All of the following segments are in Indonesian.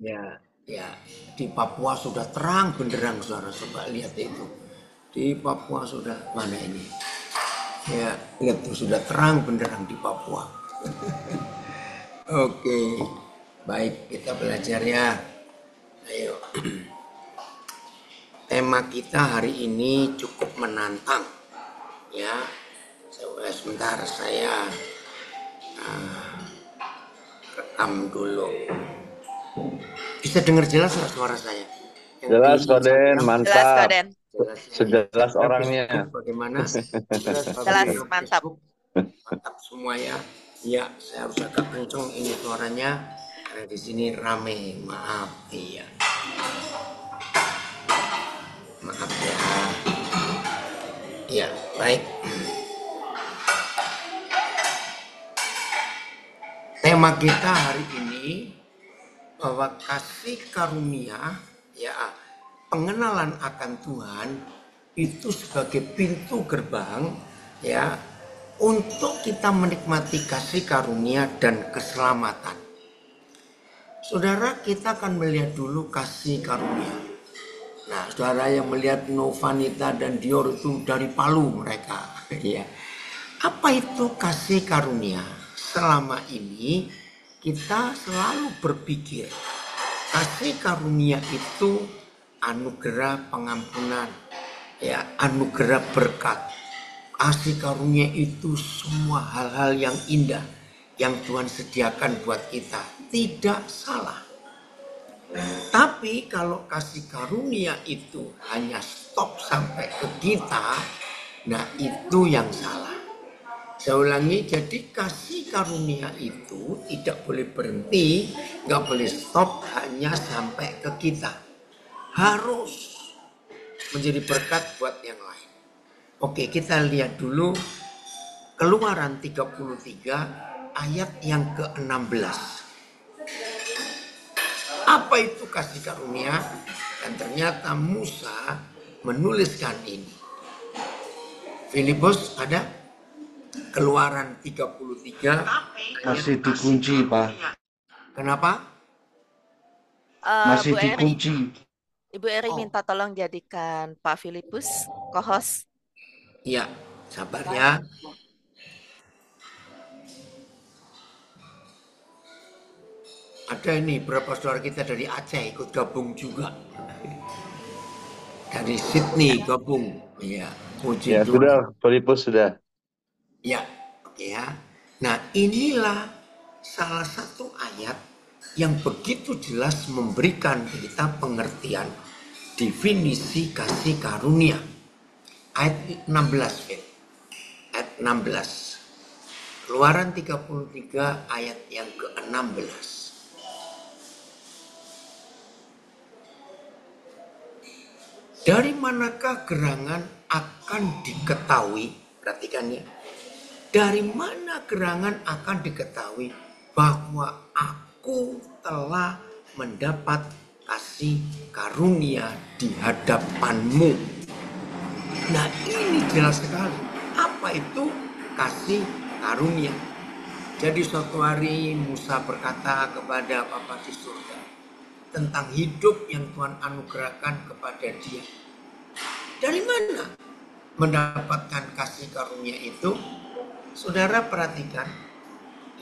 Ya, ya, di Papua sudah terang benderang, saudara. Coba lihat itu. Di Papua sudah mana ini? Ya, lihat tuh sudah terang benderang di Papua. Oke, baik kita belajar ya. Ayo. Tema kita hari ini cukup menantang. Ya, sebentar saya rekam dulu. Bisa dengar jelas nggak suara saya? Yang di Jelas, Koden. Instagram Jelas, Mantap. Koden. jelas ya. Yang Sejelas Instagram, orangnya. Facebook bagaimana? Jelas Jelas, Instagram, mantap. Facebook mantap semua ya. Ya, saya harus agak kenceng ini suaranya karena di sini rame. Maaf, iya. Maaf ya. Ya, baik. Tema kita hari ini bahwa kasih karunia, ya, pengenalan akan Tuhan itu sebagai pintu gerbang, ya, untuk kita menikmati kasih karunia dan keselamatan. Saudara, kita akan melihat dulu kasih karunia. Nah, saudara yang melihat Novanita dan Dior itu dari Palu mereka, ya. Apa itu kasih karunia? Selama ini kita selalu berpikir kasih karunia itu anugerah pengampunan, ya, anugerah berkat. Kasih karunia itu semua hal-hal yang indah yang Tuhan sediakan buat kita. Tidak salah. Tapi kalau kasih karunia itu hanya stop sampai ke kita, nah itu yang salah. Saya ulangi, jadi kasih karunia itu tidak boleh berhenti, nggak boleh stop hanya sampai ke kita. Harus menjadi berkat buat yang lain. Oke, kita lihat dulu Keluaran 33 ayat yang ke-16. Apa itu kasih karunia? Dan ternyata Musa menuliskan ini. Filipus ada? Keluaran 33 Masih dikunci, Pak. Kenapa? Masih Bu Eri, dikunci. Ibu Eri minta tolong jadikan Pak Filipus co-host. Iya, sabar ya. Ada ini beberapa saudara kita dari Aceh ikut gabung juga. Dari Sydney gabung. Iya, puji Ya, Tuhan. sudah. Filipus sudah. Ya, oke ya. Nah, inilah salah satu ayat yang begitu jelas memberikan kita pengertian definisi kasih karunia. Ayat 16, Fit. Ayat 16. Keluaran 33 ayat yang ke-16. Dari manakah gerangan akan diketahui? Perhatikan ya. Dari mana gerangan akan diketahui bahwa aku telah mendapat kasih karunia di hadapanmu? Nah, ini jelas sekali. Apa itu kasih karunia? Jadi suatu hari Musa berkata kepada Bapa di surga tentang hidup yang Tuhan anugerahkan kepada dia. Dari mana mendapatkan kasih karunia itu? Saudara perhatikan,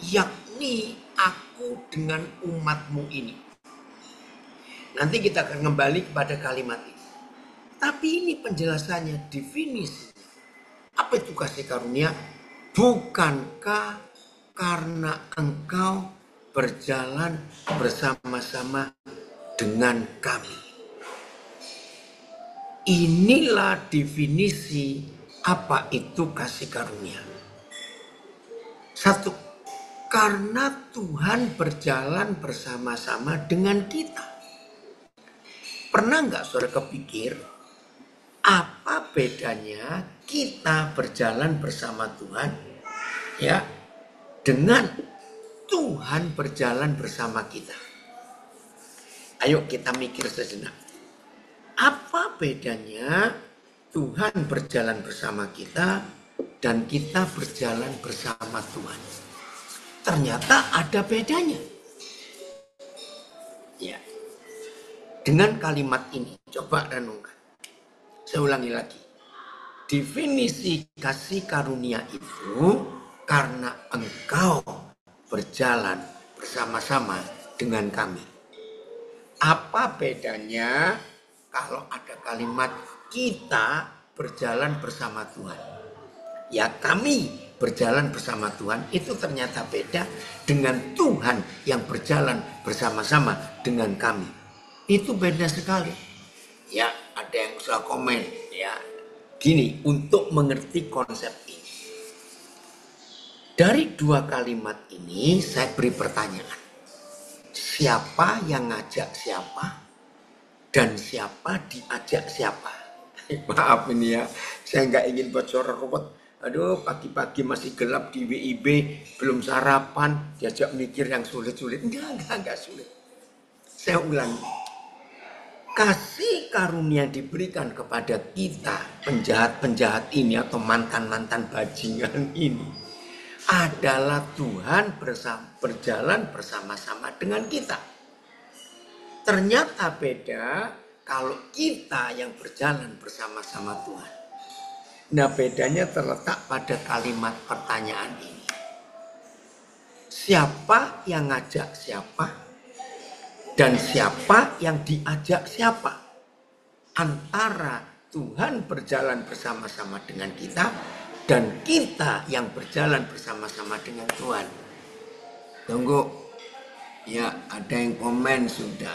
yakni aku dengan umatmu ini. Nanti kita akan kembali kepada kalimat ini. Tapi ini penjelasannya, definisi. Apa itu kasih karunia? Bukankah karena engkau berjalan bersama-sama dengan kami? Inilah definisi apa itu kasih karunia. Satu, karena Tuhan berjalan bersama-sama dengan kita. Pernah nggak saudara kepikir apa bedanya kita berjalan bersama Tuhan, ya, dengan Tuhan berjalan bersama kita? Ayo kita mikir sejenak. Apa bedanya Tuhan berjalan bersama kita dan kita berjalan bersama Tuhan? Ternyata ada bedanya. Ya, dengan kalimat ini. Coba renungkan. Saya ulangi lagi. Definisi kasih karunia itu karena engkau berjalan bersama-sama dengan kami. Apa bedanya kalau ada kalimat kita berjalan bersama Tuhan? Ya, kami berjalan bersama Tuhan itu ternyata beda dengan Tuhan yang berjalan bersama-sama dengan kami. Itu beda sekali. Ya, ada yang usah komen ya. Gini, untuk mengerti konsep ini. Dari dua kalimat ini saya beri pertanyaan. Siapa yang ngajak siapa? Dan siapa diajak siapa? Maaf ini ya, saya nggak ingin bocor ruwet. Aduh, pagi-pagi masih gelap di WIB, belum sarapan, diajak mikir yang sulit-sulit. Enggak sulit. Saya ulangi. Kasih karunia diberikan kepada kita, penjahat-penjahat ini atau mantan-mantan bajingan ini, adalah Tuhan berjalan bersama-sama dengan kita. Ternyata beda kalau kita yang berjalan bersama-sama Tuhan. Nah, bedanya terletak pada kalimat pertanyaan ini. Siapa yang ngajak siapa? Dan siapa yang diajak siapa? Antara Tuhan berjalan bersama-sama dengan kita dan kita yang berjalan bersama-sama dengan Tuhan. Tunggu. Ya, ada yang komen sudah.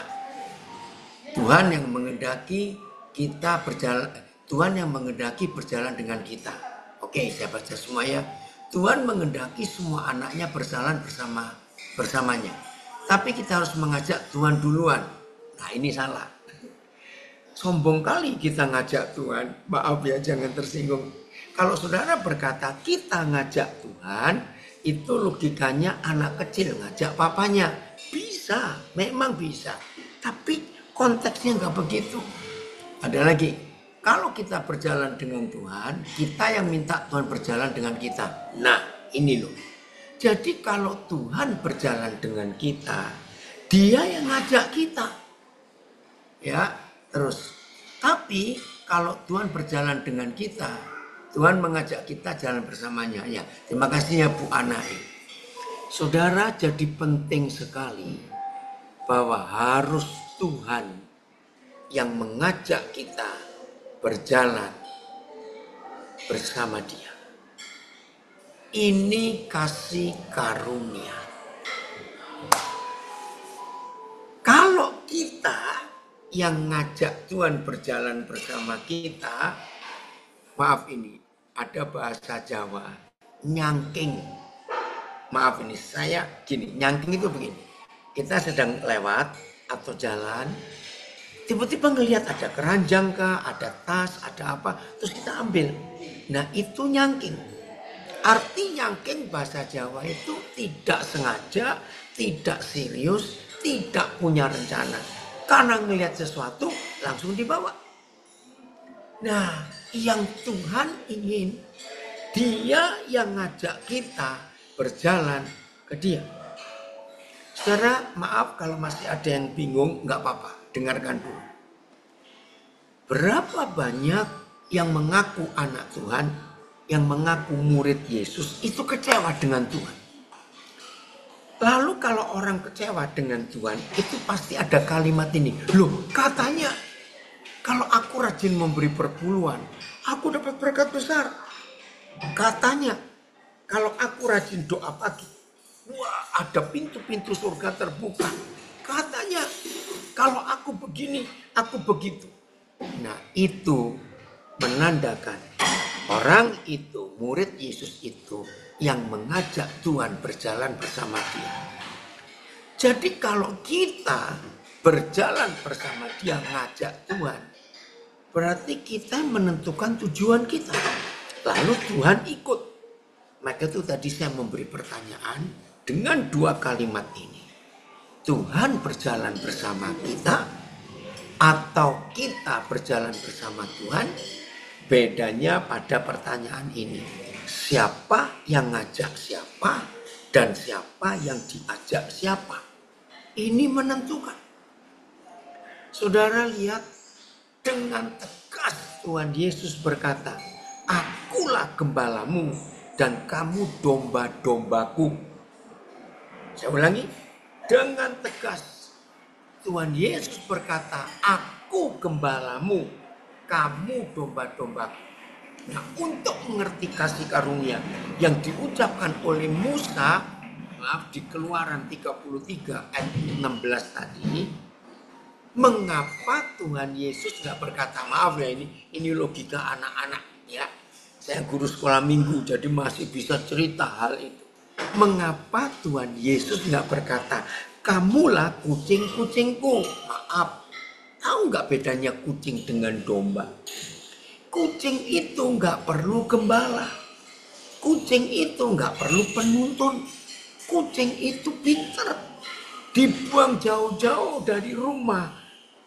Tuhan yang menghendaki kita berjalan, Tuhan yang menghendaki berjalan dengan kita. Oke, saya baca semua ya. Tuhan menghendaki semua anaknya berjalan bersamanya. Tapi kita harus mengajak Tuhan duluan. Nah, ini salah. Sombong kali kita ngajak Tuhan. Maaf ya, jangan tersinggung. Kalau saudara berkata kita ngajak Tuhan, itu logikanya anak kecil ngajak papanya. Bisa, memang bisa. Tapi konteksnya nggak begitu. Ada lagi. Kalau kita berjalan dengan Tuhan, kita yang minta Tuhan berjalan dengan kita. Nah, ini loh. Jadi kalau Tuhan berjalan dengan kita, Dia yang ngajak kita. Ya, terus. Tapi kalau Tuhan berjalan dengan kita, Tuhan mengajak kita jalan bersamanya. Ya, terima kasih ya Bu Anai. Saudara, jadi penting sekali bahwa harus Tuhan yang mengajak kita berjalan bersama Dia. Ini kasih karunia. Kalau kita yang ngajak Tuhan berjalan bersama kita, maaf ini, ada bahasa Jawa, nyangking. Maaf ini, saya gini, nyangking itu begini. Kita sedang lewat atau jalan, tiba-tiba ngelihat ada keranjang kah, ada tas, ada apa, terus kita ambil. Nah, itu nyangking. Arti nyangking bahasa Jawa itu tidak sengaja, tidak serius, tidak punya rencana. Karena ngelihat sesuatu langsung dibawa. Nah, yang Tuhan ingin, Dia yang ngajak kita berjalan ke Dia. Saudara, maaf kalau masih ada yang bingung, nggak apa-apa, dengarkan dulu. Berapa banyak yang mengaku anak Tuhan, yang mengaku murid Yesus itu kecewa dengan Tuhan. Lalu kalau orang kecewa dengan Tuhan itu pasti ada kalimat ini. Loh, katanya kalau aku rajin memberi perpuluhan, aku dapat berkat besar. Katanya kalau aku rajin doa pagi, wah, ada pintu-pintu surga terbuka. Katanya kalau aku begini, aku begitu. Nah, itu menandakan orang itu, murid Yesus itu yang mengajak Tuhan berjalan bersama Dia. Jadi kalau kita berjalan bersama Dia ngajak Tuhan, berarti kita menentukan tujuan kita. Lalu Tuhan ikut. Maka itu tadi saya memberi pertanyaan dengan dua kalimat ini. Tuhan berjalan bersama kita atau kita berjalan bersama Tuhan? Bedanya pada pertanyaan ini. Siapa yang ngajak siapa dan siapa yang diajak siapa? Ini menentukan. Saudara lihat, dengan tegas Tuhan Yesus berkata, "Akulah gembalamu dan kamu domba-dombaku." Saya ulangi, dengan tegas Tuhan Yesus berkata, "Aku gembalamu, kamu domba-dombaku." Nah, untuk mengerti kasih karunia yang diucapkan oleh Musa, maaf, di Keluaran 33 ayat 16 tadi, mengapa Tuhan Yesus nggak berkata, maaf ya, ini logika anak-anak ya. Saya guru sekolah minggu, jadi masih bisa cerita hal itu. Mengapa Tuhan Yesus nggak berkata, "Kamulah kucing-kucingku"? Maaf, tahu nggak bedanya kucing dengan domba? Kucing itu nggak perlu gembala. Kucing itu nggak perlu penuntun. Kucing itu pintar. Dibuang jauh-jauh dari rumah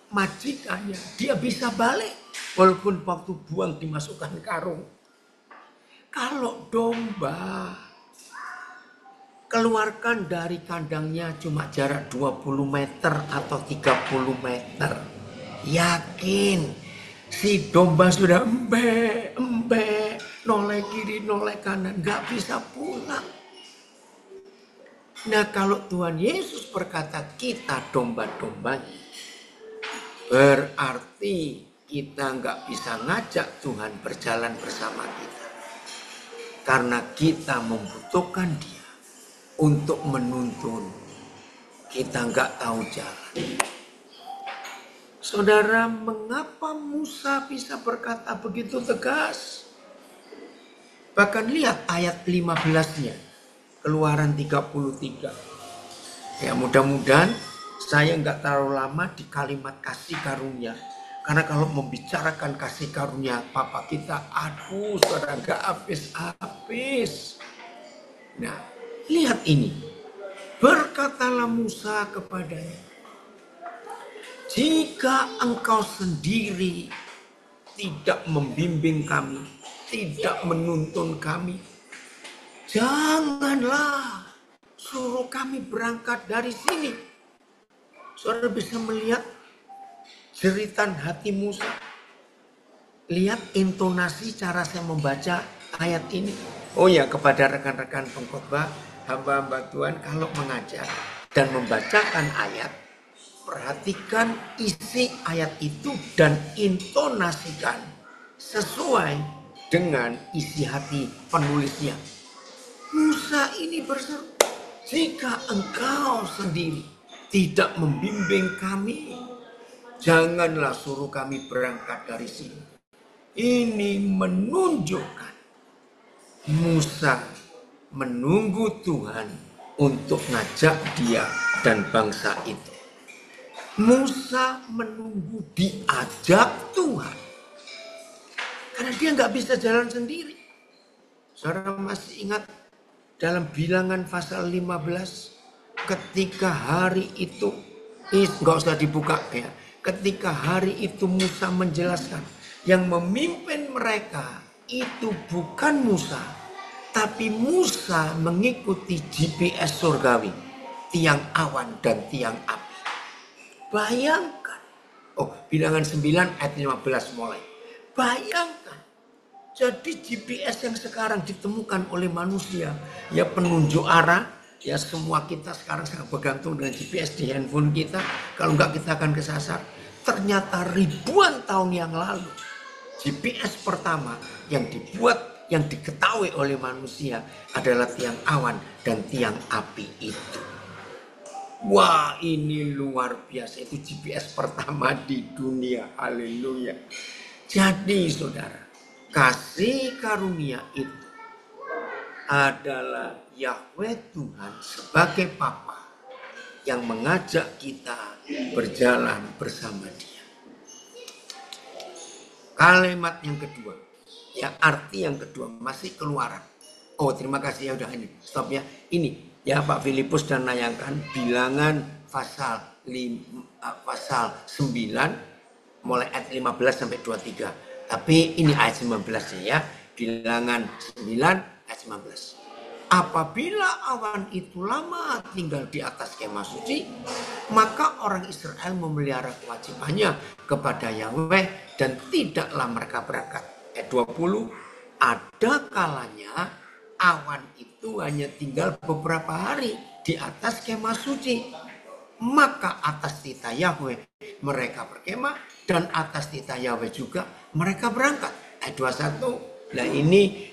majikannya, dia bisa balik. Walaupun waktu buang dimasukkan karung. Kalau domba, keluarkan dari kandangnya cuma jarak 20 meter atau 30 meter. Yakin si domba sudah embe, noleh kiri, noleh kanan, gak bisa pulang. Nah, kalau Tuhan Yesus berkata kita domba-dombanya, berarti kita gak bisa ngajak Tuhan berjalan bersama kita. Karena kita membutuhkan Dia untuk menuntun. Kita gak tahu jalan. Saudara, mengapa Musa bisa berkata begitu tegas? Bahkan lihat ayat 15-nya. Keluaran 33. Ya, mudah-mudahan saya nggak terlalu lama di kalimat kasih karunia. Karena kalau membicarakan kasih karunia Papa kita, aduh saudara, nggak habis-habis. Nah, lihat ini. Berkatalah Musa kepadanya, "Jika engkau sendiri tidak membimbing kami, tidak menuntun kami, janganlah suruh kami berangkat dari sini." Saudara bisa melihat jeritan hati Musa. Lihat intonasi cara saya membaca ayat ini. Oh ya, kepada rekan-rekan pengkhotbah, hamba-hamba Tuhan, kalau mengajar dan membacakan ayat, perhatikan isi ayat itu dan intonasikan sesuai dengan isi hati penulisnya. Musa ini berseru, "Jika engkau sendiri tidak membimbing kami, janganlah suruh kami berangkat dari sini." Ini menunjukkan Musa menunggu Tuhan untuk ngajak dia dan bangsa itu. Musa menunggu diajak Tuhan. Karena dia nggak bisa jalan sendiri. Saudara masih ingat dalam Bilangan pasal 15, ketika hari itu, nggak usah dibuka ya. Ketika hari itu Musa menjelaskan, yang memimpin mereka itu bukan Musa, tapi Musa mengikuti GPS surgawi, tiang awan dan tiang api. Bayangkan, Bilangan 9 ayat 15 mulai. Bayangkan, jadi GPS yang sekarang ditemukan oleh manusia, ya penunjuk arah, ya semua kita sekarang sangat bergantung dengan GPS di handphone kita. Kalau enggak kita akan kesasar. Ternyata ribuan tahun yang lalu, GPS pertama yang dibuat, yang diketahui oleh manusia adalah tiang awan dan tiang api itu. Wah, ini luar biasa. Itu GPS pertama di dunia. Haleluya. Jadi saudara, kasih karunia itu adalah Yahweh Tuhan sebagai Papa yang mengajak kita berjalan bersama Dia. Kalimat yang kedua, ya arti yang kedua masih Keluaran. Terima kasih ya, udah ini stop ya. Ini ya Pak Filipus dan nayangkan Bilangan pasal 9 mulai ayat 15 sampai 23. Tapi ini ayat 19 ya. Bilangan 9 ayat 19. Apabila awan itu lama tinggal di atas kemah suci, maka orang Israel memelihara kewajibannya kepada Yahweh dan tidaklah mereka berangkat. Ayat 20, ada kalanya awan itu hanya tinggal beberapa hari di atas kemah suci. Maka atas titah Yahweh mereka berkemah dan atas titah Yahweh juga mereka berangkat. Ayat 21, nah ini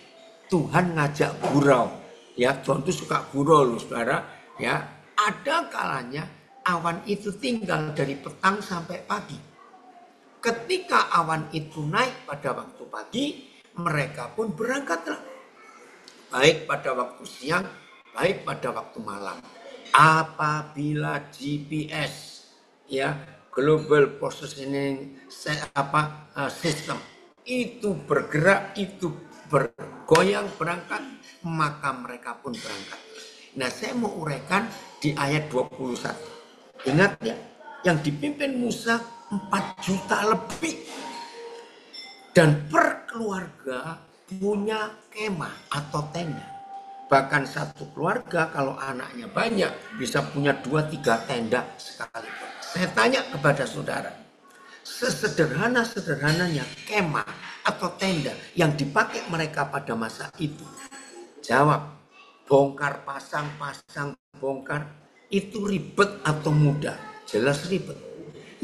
Tuhan ngajak gurau. Ya, Tuhan itu suka gurau loh saudara. Ya, ada kalanya awan itu tinggal dari petang sampai pagi. Ketika awan itu naik pada waktu pagi, mereka pun berangkatlah. Baik pada waktu siang, baik pada waktu malam. Apabila GPS, ya, Global Positioning System itu bergerak, itu bergoyang berangkat, maka mereka pun berangkat. Nah, saya mau uraikan di ayat 21. Ingat ya, yang dipimpin Musa 4 juta lebih. Dan per keluarga punya kemah atau tenda. Bahkan satu keluarga kalau anaknya banyak bisa punya 2-3 tenda sekaligus. Saya tanya kepada saudara, sesederhana-sederhananya kemah atau tenda yang dipakai mereka pada masa itu. Jawab, bongkar pasang bongkar, itu ribet atau mudah? Jelas ribet.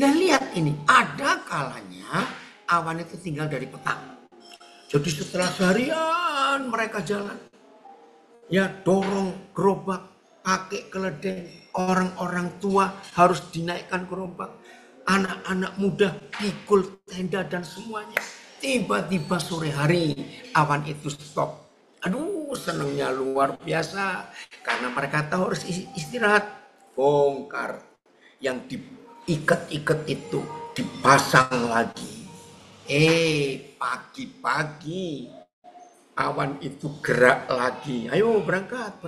Nah lihat ini, ada kalanya awan itu tinggal dari petang. Jadi setelah seharian mereka jalan, ya dorong gerobak, pakai keledai, orang-orang tua harus dinaikkan gerobak, anak-anak muda pikul tenda dan semuanya. Tiba-tiba sore hari awan itu stop. Aduh, senangnya luar biasa karena mereka tahu harus istirahat. Bongkar yang diikat-ikat itu dipasang lagi. Pagi-pagi awan itu gerak lagi. Ayo berangkat.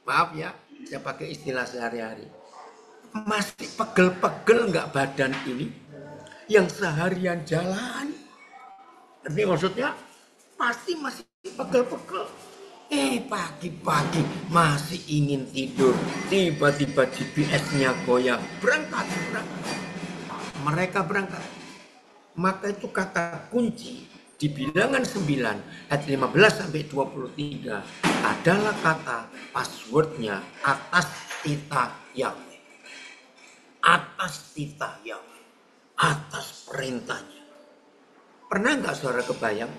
Maaf ya, saya pakai istilah sehari-hari. Masih pegel-pegel nggak badan ini? Yang seharian jalan. Tapi maksudnya pasti masih pegel-pegel. Pagi-pagi masih ingin tidur. Tiba-tiba GPS-nya goyang. Berangkat. Mereka berangkat. Maka itu kata kunci di Bilangan 9 ayat 15 sampai 23 adalah kata passwordnya atas titah Yahweh. Atas titah Yahweh. Atas perintahnya. Pernah nggak saudara kebayang?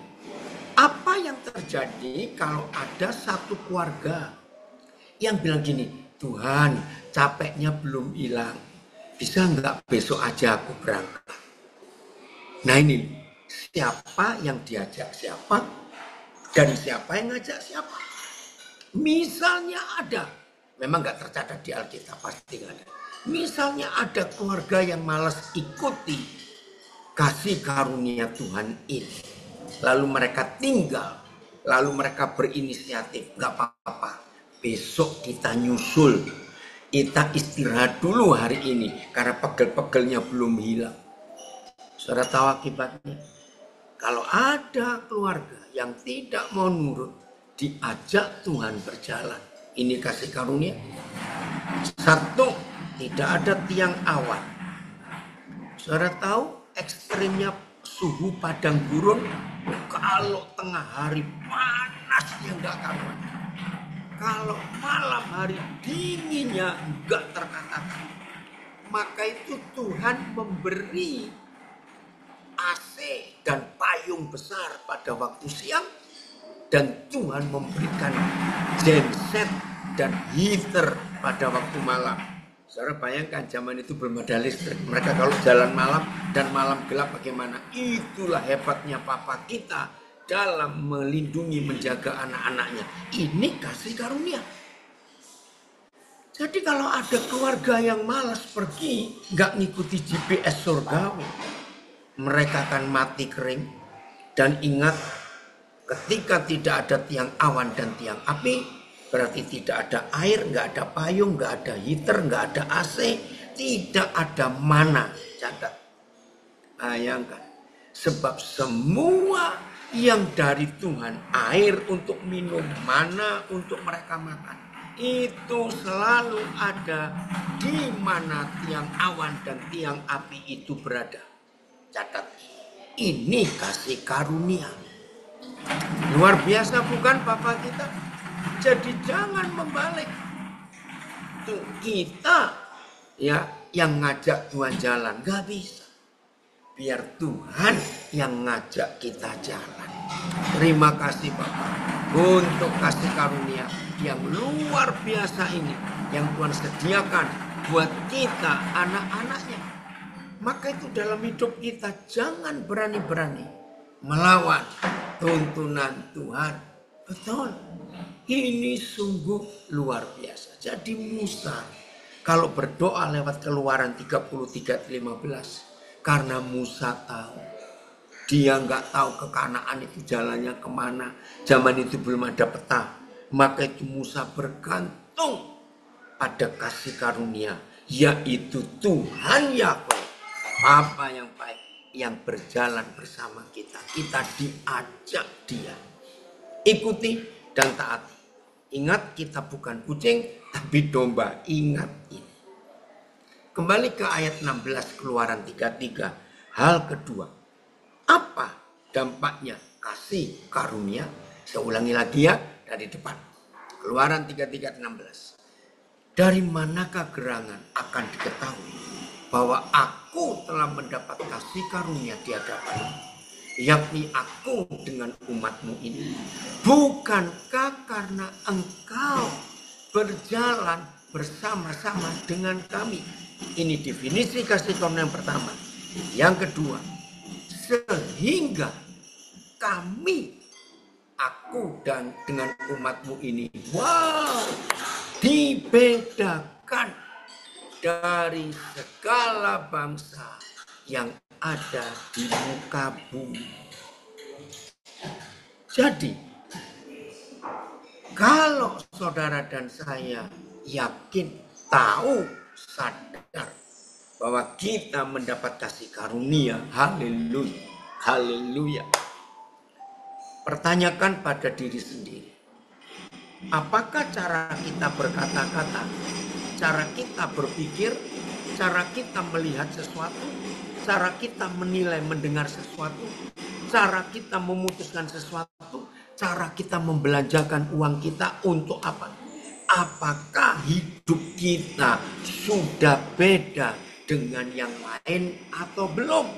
Apa yang terjadi kalau ada satu keluarga yang bilang gini, Tuhan capeknya belum hilang, bisa nggak besok aja aku berangkat? Nah ini, siapa yang diajak siapa dan siapa yang ngajak siapa? Misalnya ada, memang nggak tercatat di Alkitab, pasti nggak ada. Misalnya ada keluarga yang malas ikuti kasih karunia Tuhan ini. Lalu mereka tinggal, lalu mereka berinisiatif, gak apa-apa, besok kita nyusul, kita istirahat dulu hari ini, karena pegel-pegelnya belum hilang. Saudara tahu akibatnya? Kalau ada keluarga yang tidak mau nurut, diajak Tuhan berjalan, ini kasih karunia. Satu, tidak ada tiang awan. Saudara tahu ekstrimnya suhu padang gurun, kalau tengah hari panasnya nggak karuan. Kalau malam hari dinginnya nggak terkatakan. Maka itu Tuhan memberi AC dan payung besar pada waktu siang. Dan Tuhan memberikan genset dan heater pada waktu malam. Saudara bayangkan zaman itu belum ada listrik. Mereka kalau jalan malam dan malam gelap bagaimana? Itulah hebatnya Papa kita dalam melindungi, menjaga anak-anaknya. Ini kasih karunia. Jadi kalau ada keluarga yang malas pergi, nggak ngikuti GPS surgawi, mereka akan mati kering. Dan ingat, ketika tidak ada tiang awan dan tiang api, berarti tidak ada air, nggak ada payung, nggak ada heater, nggak ada AC, tidak ada mana. Catat. Bayangkan. Sebab semua yang dari Tuhan, air untuk minum, mana untuk mereka makan, itu selalu ada di mana tiang awan dan tiang api itu berada. Catat, ini kasih karunia. Luar biasa bukan Bapak kita? Jadi jangan membalik. Tuh, kita ya yang ngajak Tuhan jalan, gak bisa. Biar Tuhan yang ngajak kita jalan. Terima kasih Bapak untuk kasih karunia yang luar biasa ini, yang Tuhan sediakan buat kita anak-anaknya. Maka itu dalam hidup kita jangan berani-berani melawan tuntunan Tuhan. Betul. Ini sungguh luar biasa. Jadi Musa kalau berdoa lewat Keluaran 33:15, karena Musa tahu, dia nggak tahu ke Kanaan itu jalannya kemana. Zaman itu belum ada peta. Maka itu Musa bergantung pada kasih karunia, yaitu Tuhan Yahweh, Bapa yang baik, yang berjalan bersama kita. Kita diajak dia. Ikuti dan taati. Ingat, kita bukan kucing, tapi domba. Ingat ini. Kembali ke ayat 16 Keluaran 33. Hal kedua, apa dampaknya kasih karunia? Saya ulangi lagi ya dari depan. Keluaran 33:16. Dari manakah gerangan akan diketahui bahwa aku telah mendapat kasih karunia di hadapanmu, yakni aku dengan umatmu ini? Bukankah karena engkau berjalan bersama-sama dengan kami? Ini definisi kasih karunia yang pertama. Yang kedua, sehingga kami, aku dan dengan umatmu ini, wow, dibedakan dari segala bangsa yang ada di muka bumi. Jadi, kalau saudara dan saya yakin, tahu, sadar bahwa kita mendapat kasih karunia, haleluya, haleluya. Pertanyakan pada diri sendiri, apakah cara kita berkata-kata, cara kita berpikir, cara kita melihat sesuatu, cara kita menilai mendengar sesuatu, cara kita memutuskan sesuatu, cara kita membelanjakan uang kita untuk apa? Apakah hidup kita sudah beda dengan yang lain atau belum?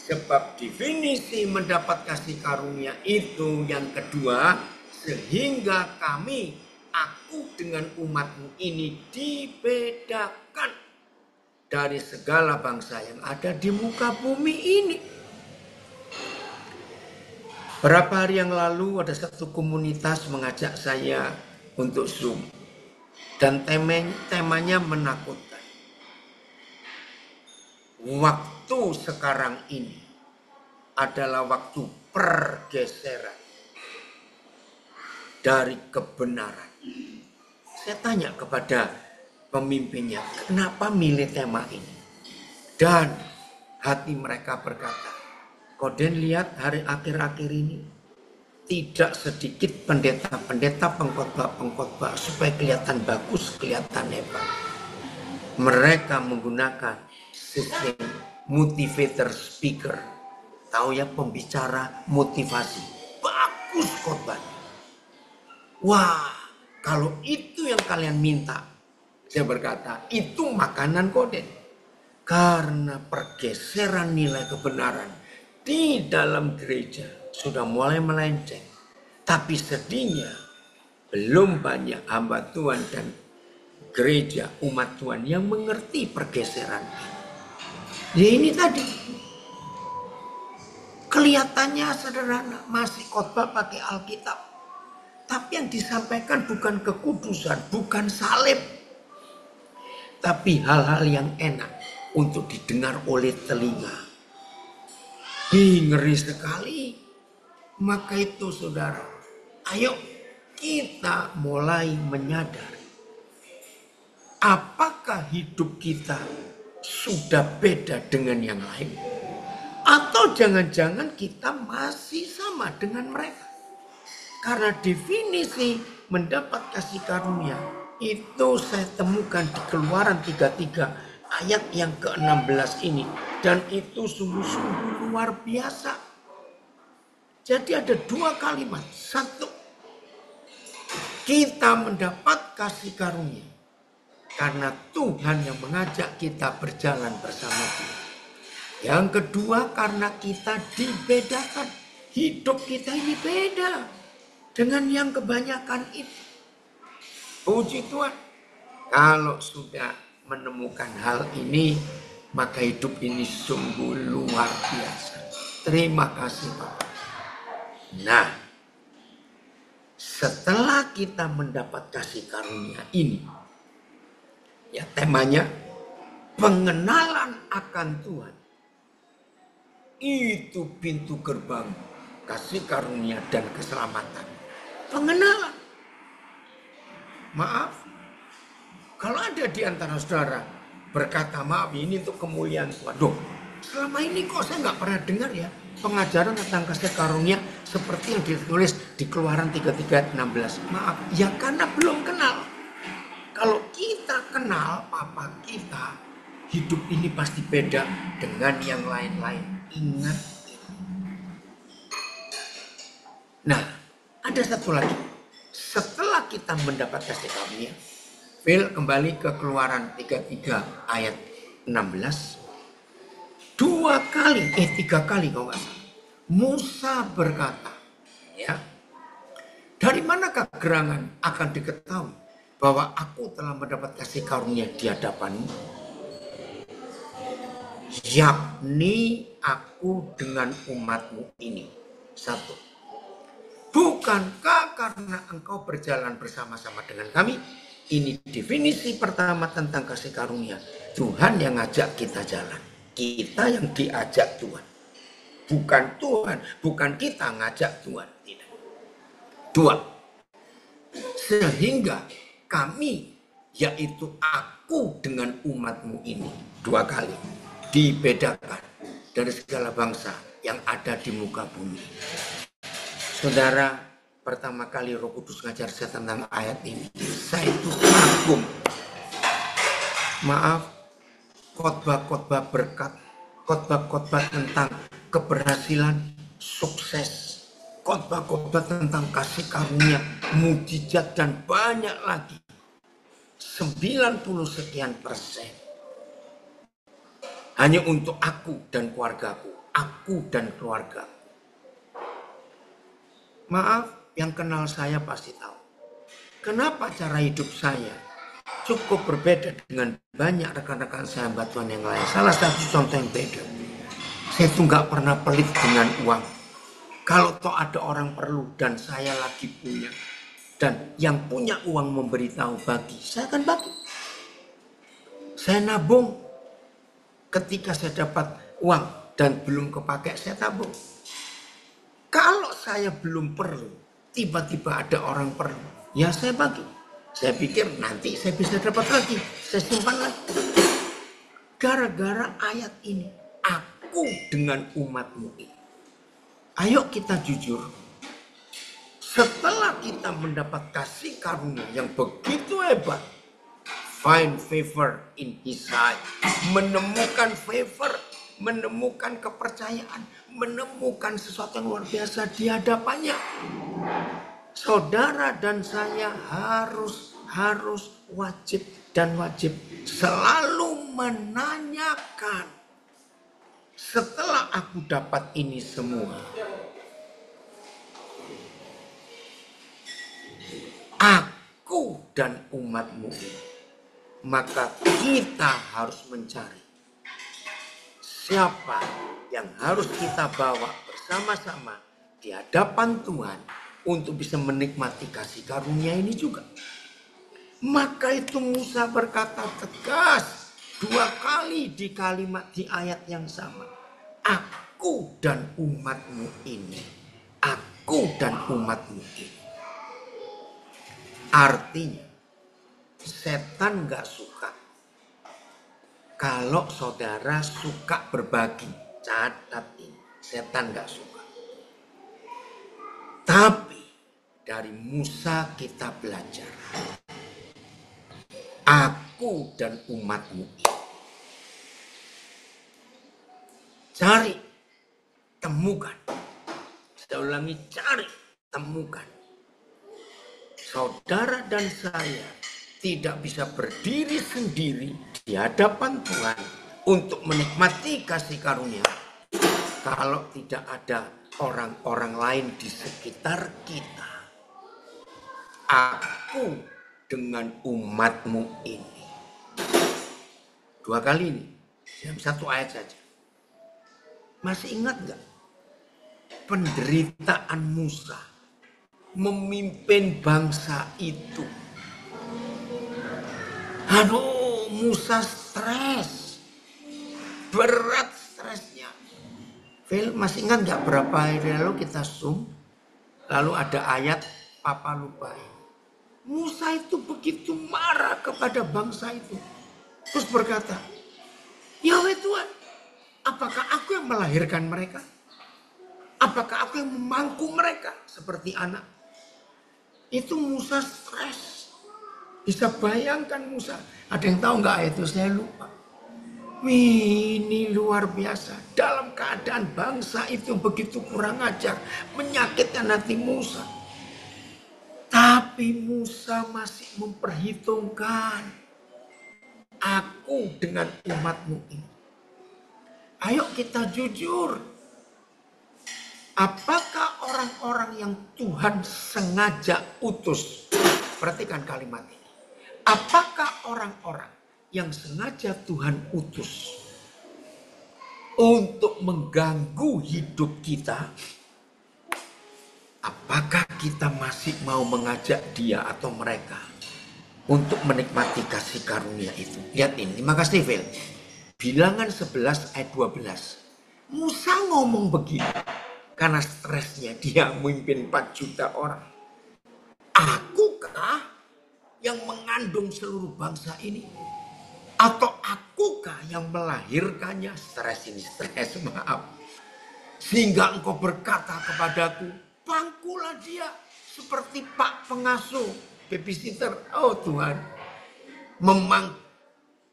Sebab definisi mendapat kasih karunia itu yang kedua, sehingga kami, aku dengan umatmu ini dibedakan dari segala bangsa yang ada di muka bumi ini. Berapa hari yang lalu ada satu komunitas mengajak saya untuk Zoom. Dan temanya menakutkan. Waktu sekarang ini adalah waktu pergeseran dari kebenaran. Saya tanya kepada pemimpinnya, kenapa milih tema ini? Dan hati mereka berkata, Koden lihat hari akhir-akhir ini tidak sedikit pendeta-pendeta, pengkhotbah-pengkhotbah supaya kelihatan bagus, kelihatan hebat. Mereka menggunakan sistem motivator speaker. Tahu ya, pembicara motivasi. Bagus khotbahnya. Wah, kalau itu yang kalian minta, saya berkata, itu makanan Koden. Karena pergeseran nilai kebenaran di dalam gereja sudah mulai melenceng. Tapi sedihnya belum banyak hamba Tuhan dan gereja umat Tuhan yang mengerti pergeseran ini. Ya ini tadi. Kelihatannya sederhana, masih khotbah pakai Alkitab. Tapi yang disampaikan bukan kekudusan, bukan salib. Tapi hal-hal yang enak untuk didengar oleh telinga. Ngeri sekali. Maka itu saudara, ayo kita mulai menyadari. Apakah hidup kita sudah beda dengan yang lain? Atau Atau jangan-jangan kita masih sama dengan mereka. Karena definisi mendapat kasih karunia itu saya temukan di Keluaran 33 ayat yang ke-16 ini. Dan itu sungguh-sungguh luar biasa. Jadi ada dua kalimat. Satu, kita mendapat kasih karunia karena Tuhan yang mengajak kita berjalan bersama Dia. Yang kedua, karena kita dibedakan. Hidup kita ini beda dengan yang kebanyakan itu. Puji Tuhan. Kalau sudah menemukan hal ini, maka hidup ini sungguh luar biasa. Terima kasih Bapak. Nah, setelah kita mendapat kasih karunia ini, ya temanya pengenalan akan Tuhan. Itu pintu gerbang kasih karunia dan keselamatan. Pengenalan. Maaf, kalau ada di antara saudara berkata maaf ini untuk kemuliaan Tuhan. Duh, selama ini kok saya nggak pernah dengar ya pengajaran tentang kasih karunia seperti yang ditulis di Keluaran 33 ayat 16. Maaf, ya karena belum kenal. Kalau kita kenal Papa kita, hidup ini pasti beda dengan yang lain-lain. Ingat ini. Nah, ada satu lagi. Setelah kita mendapat kasih karunia, Phil kembali ke Keluaran 33 ayat 16. Tiga kali kalau nggak salah. Musa berkata, ya, dari manakah gerangan akan diketahui bahwa aku telah mendapat kasih karunia di hadapanmu? Yakni aku dengan umatmu ini. Satu. Bukankah karena engkau berjalan bersama-sama dengan kami? Ini definisi pertama tentang kasih karunia. Tuhan yang ngajak kita jalan. Kita yang diajak Tuhan. Bukan Tuhan, bukan kita ngajak Tuhan. Tidak. Dua. Sehingga kami, yaitu aku dengan umatmu ini. Dua kali. Dibedakan dari segala bangsa yang ada di muka bumi. Saudara, pertama kali Roh Kudus ngajar saya tentang ayat ini, saya itu kagum. Maaf, khotbah-khotbah berkat, khotbah-khotbah tentang keberhasilan, sukses, khotbah-khotbah tentang kasih karunia, mukjizat dan banyak lagi. 90 sekian persen. Hanya untuk aku dan keluargaku. Aku dan keluargaku. Maaf, yang kenal saya pasti tahu. Kenapa cara hidup saya cukup berbeda dengan banyak rekan-rekan sahabat Tuhan yang lain. Salah satu contoh yang beda. Saya tuh gak pernah pelit dengan uang. Kalau toh ada orang perlu dan saya lagi punya. Dan yang punya uang memberitahu bagi, saya akan bagi. Saya nabung. Ketika saya dapat uang dan belum kepakai, saya tabung. Kalau saya belum perlu, tiba-tiba ada orang perlu, ya saya bagi. Saya pikir nanti saya bisa dapat lagi, saya simpan lagi. Gara-gara ayat ini, aku dengan umatmu ini. Ayo kita jujur. Setelah kita mendapat kasih karunia yang begitu hebat, find favor in his sight. Menemukan favor, menemukan kepercayaan, menemukan sesuatu yang luar biasa di hadapannya. Saudara dan saya harus wajib selalu menanyakan. Setelah aku dapat ini semua, aku dan umatmu ini, maka kita harus mencari siapa yang harus kita bawa bersama-sama di hadapan Tuhan untuk bisa menikmati kasih karunia ini juga. Maka itu Musa berkata tegas 2 kali di kalimat di ayat yang sama. Aku dan umatmu ini. Aku dan umatmu ini. Artinya setan gak suka kalau saudara suka berbagi. Catat ini. Setan nggak suka. Tapi dari Musa kita belajar. Aku dan umatmu ini. Cari, temukan. Saya ulangi, cari, temukan. Saudara dan saya tidak bisa berdiri sendiri di hadapan Tuhan untuk menikmati kasih karunia kalau tidak ada orang-orang lain di sekitar kita. Aku dengan umatmu ini. 2 kali ini, dalam 1 ayat saja. Masih ingat gak penderitaan Musa memimpin bangsa itu? Aduh, Musa stres, berat stresnya. Phil, masih ingat gak berapa hari lalu kita Zoom, lalu ada ayat Papa lupain. Musa itu begitu marah kepada bangsa itu. Terus berkata, Yahweh Tuhan, apakah aku yang melahirkan mereka? Apakah aku yang memangku mereka seperti anak? Itu Musa stres. Bisa bayangkan Musa. Ada yang tahu nggak ayat itu? Saya lupa. Ini luar biasa. Dalam keadaan bangsa itu begitu kurang ajar, menyakitkan hati Musa. Tapi Musa masih memperhitungkan, aku dengan umatmu ini. Ayo kita jujur. Apakah orang-orang yang Tuhan sengaja utus? Perhatikan kalimat ini. Apakah orang-orang yang sengaja Tuhan utus untuk mengganggu hidup kita? Apakah kita masih mau mengajak dia atau mereka untuk menikmati kasih karunia itu? Lihat ini, terima kasih Phil. Bilangan 11 ayat 12. Musa ngomong begini karena stresnya dia memimpin 4 juta orang. Akukah yang mengandung seluruh bangsa ini? Atau akukah yang melahirkannya? Stres ini, stres, maaf. Sehingga engkau berkata kepadaku, pangkulah dia seperti pak pengasuh, babysitter. Oh Tuhan,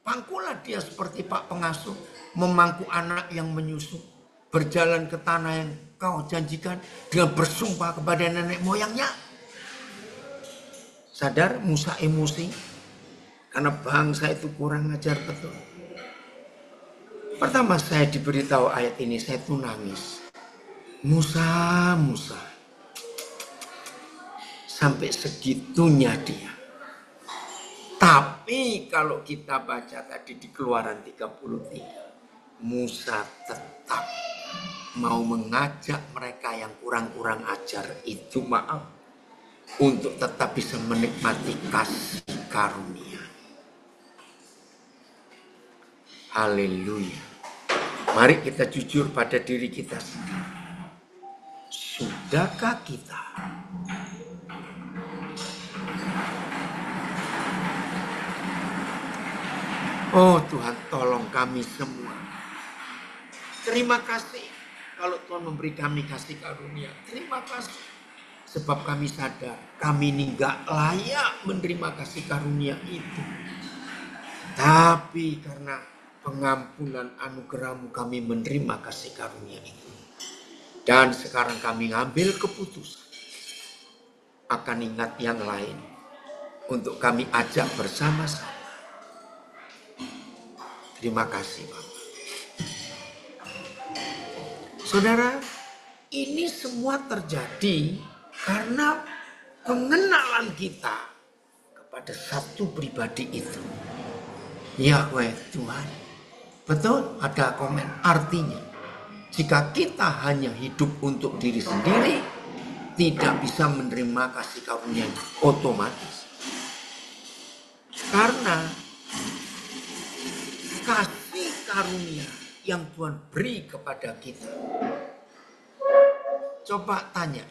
pangkulah dia seperti pak pengasuh, memangku anak yang menyusu, berjalan ke tanah yang kau janjikan dengan bersumpah kepada nenek moyangnya. Sadar Musa emosi karena bangsa itu kurang ajar betul. Pertama saya diberitahu ayat ini, saya tuh nangis. Musa, sampai segitunya dia. Tapi kalau kita baca tadi di Keluaran 33, Musa tetap mau mengajak mereka yang kurang-kurang ajar itu, maaf, untuk tetap bisa menikmati kasih karunia. Haleluya. Mari kita jujur pada diri kita sendiri. Sudahkah kita oh Tuhan, tolong kami semua. Terima kasih kalau Tuhan memberi kami kasih karunia. Terima kasih. Sebab kami sadar kami ini gak layak menerima kasih karunia itu. Tapi karena pengampunan anugerah-Mu kami menerima kasih karunia itu. Dan sekarang kami ngambil keputusan akan ingat yang lain untuk kami ajak bersama-sama. Terima kasih Bapak. Saudara, ini semua terjadi karena pengenalan kita kepada satu pribadi itu. Yahweh Tuhan. Betul, ada komen. Artinya, jika kita hanya hidup untuk diri sendiri, tidak bisa menerima kasih karunia otomatis. Karena kasih karunia yang Tuhan beri kepada kita. Coba tanya,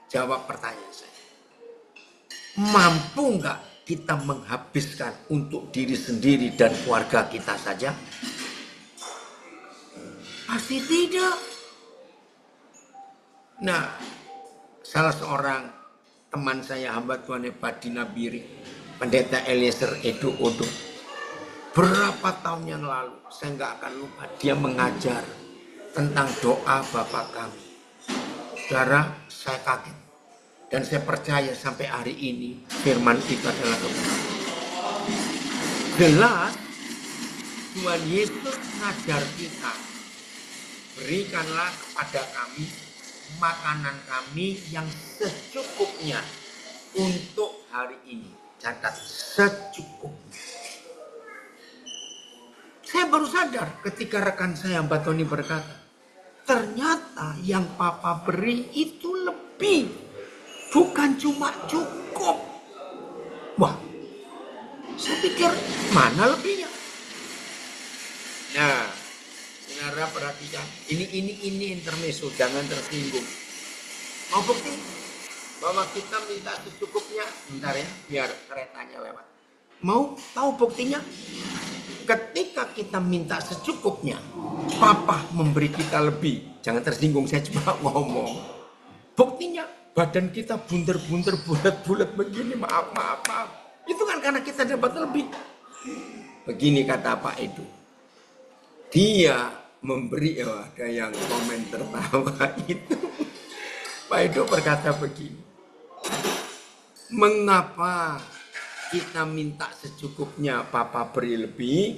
jawab pertanyaan saya. Mampu nggak kita menghabiskan untuk diri sendiri dan keluarga kita saja? Pasti tidak. Nah, salah seorang teman saya, hamba Tuhan hebat di Nabiri, Pendeta Eliezer Edo Odo, berapa tahun yang lalu, saya nggak akan lupa, dia mengajar tentang doa Bapa kami. Saudara, saya kaget. Dan saya percaya sampai hari ini firman itu adalah kebenaran. Jelas Tuhan Yesus mengajar kita, berikanlah kepada kami makanan kami yang secukupnya untuk hari ini. Catat, secukupnya. Saya baru sadar ketika rekan saya Mbak Tony berkata, ternyata yang Papa beri itu lebih, bukan cuma cukup. Wah, saya pikir mana lebihnya? Nah, saudara perhatikan, ini intermezzo, jangan tersinggung. Mau bukti bahwa kita minta secukupnya? Bentar ya, biar keretanya lewat. Mau tahu buktinya? Ketika kita minta secukupnya, Papa memberi kita lebih. Jangan tersinggung, saya cuma ngomong. Buktinya, badan kita bunter-bunter, bulat-bulat begini, maaf. Itu kan karena kita dapat lebih. Begini kata Pak Edo. Dia memberi, ada yang komen tertawa itu. Pak Edo berkata begini. Mengapa kita minta secukupnya, Papa beri lebih?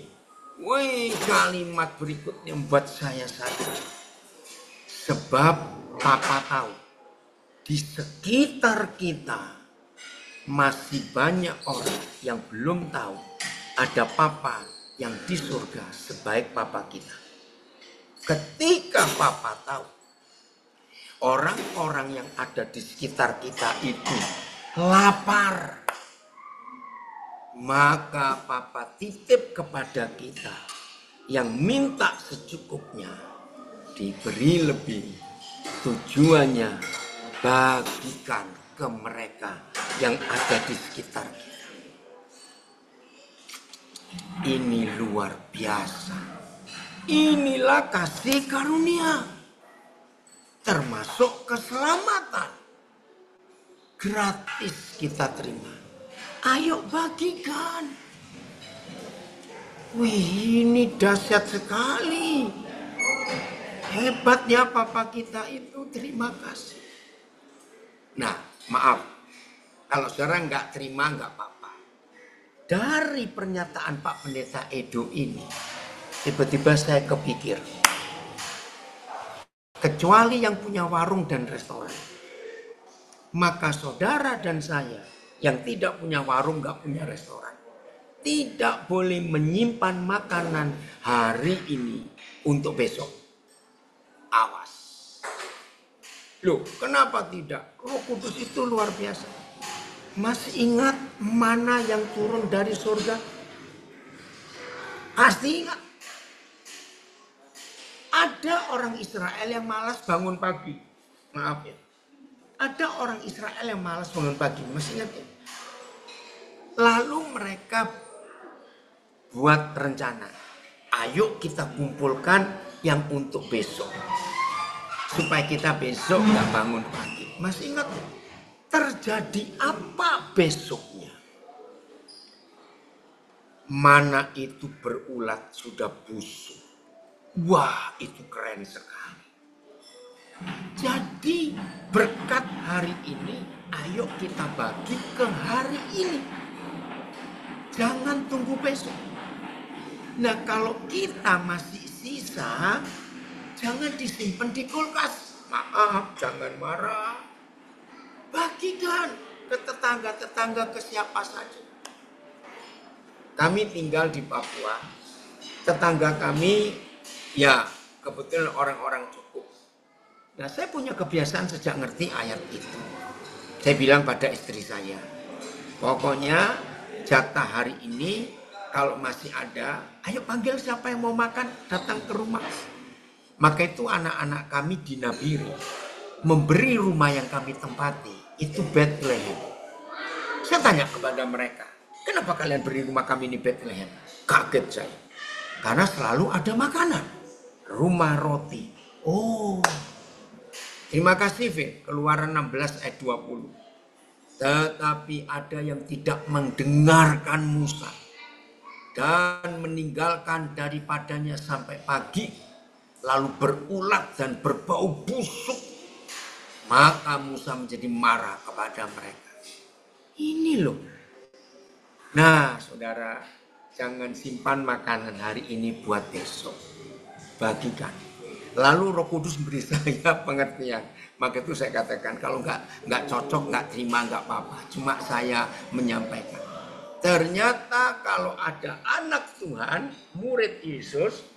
Wih, kalimat berikutnya membuat saya sadar. Sebab Papa tahu, di sekitar kita masih banyak orang yang belum tahu ada Papa yang di surga sebaik Papa kita. Ketika Papa tahu, orang-orang yang ada di sekitar kita itu lapar, maka Papa titip kepada kita yang minta secukupnya, diberi lebih. Tujuannya bagikan ke mereka yang ada di sekitar kita. Ini luar biasa. Inilah kasih karunia, termasuk keselamatan. Gratis kita terima. Ayo bagikan. Wih, ini dahsyat sekali. Hebatnya Papa kita itu, terima kasih. Nah, maaf. Kalau saudara nggak terima, nggak apa-apa. Dari pernyataan Pak Pendeta Edo ini, tiba-tiba saya kepikir. Kecuali yang punya warung dan restoran. Maka saudara dan saya yang tidak punya warung, nggak punya restoran, tidak boleh menyimpan makanan hari ini untuk besok. Awas. Loh, kenapa tidak? Roh Kudus itu luar biasa. Masih ingat mana yang turun dari surga? Pasti ingat. Ada orang Israel yang malas bangun pagi. Maaf ya. Ada orang Israel yang malas bangun pagi. Masih ingat ya? Lalu mereka buat rencana. Ayo kita kumpulkan yang untuk besok. Supaya kita besok nggak bangun pagi. Masih ingat ya? Terjadi apa besoknya? Mana itu berulat sudah busuk. Wah, itu keren sekali. Jadi berkat hari ini, ayo kita bagi ke hari ini. Jangan tunggu besok. Nah, kalau kita masih sisa, jangan disimpan di kulkas. Maaf, jangan marah. Bagikan ke tetangga-tetangga, ke siapa saja. Kami tinggal di Papua. Tetangga kami, ya kebetulan orang-orang cukup. Nah, saya punya kebiasaan sejak ngerti ayat itu. Saya bilang pada istri saya, pokoknya jatah hari ini kalau masih ada, ayo panggil siapa yang mau makan, datang ke rumah. Maka itu anak-anak kami di Nabiri memberi rumah yang kami tempati. Itu Bethlehem. Saya tanya kepada mereka, kenapa kalian beri rumah kami ini Bethlehem? Kaget saya. Karena selalu ada makanan. Rumah roti. Oh. Terima kasih, Vin. Keluaran 16 ayat 20. Tetapi ada yang tidak mendengarkan Musa dan meninggalkan daripadanya sampai pagi, lalu berulat dan berbau busuk. Maka Musa menjadi marah kepada mereka. Ini loh. Nah, saudara, jangan simpan makanan hari ini buat besok. Bagikan. Lalu Roh Kudus beri saya pengertian. Maka itu saya katakan kalau nggak cocok, nggak terima, nggak apa-apa. Cuma saya menyampaikan. Ternyata kalau ada anak Tuhan, murid Yesus,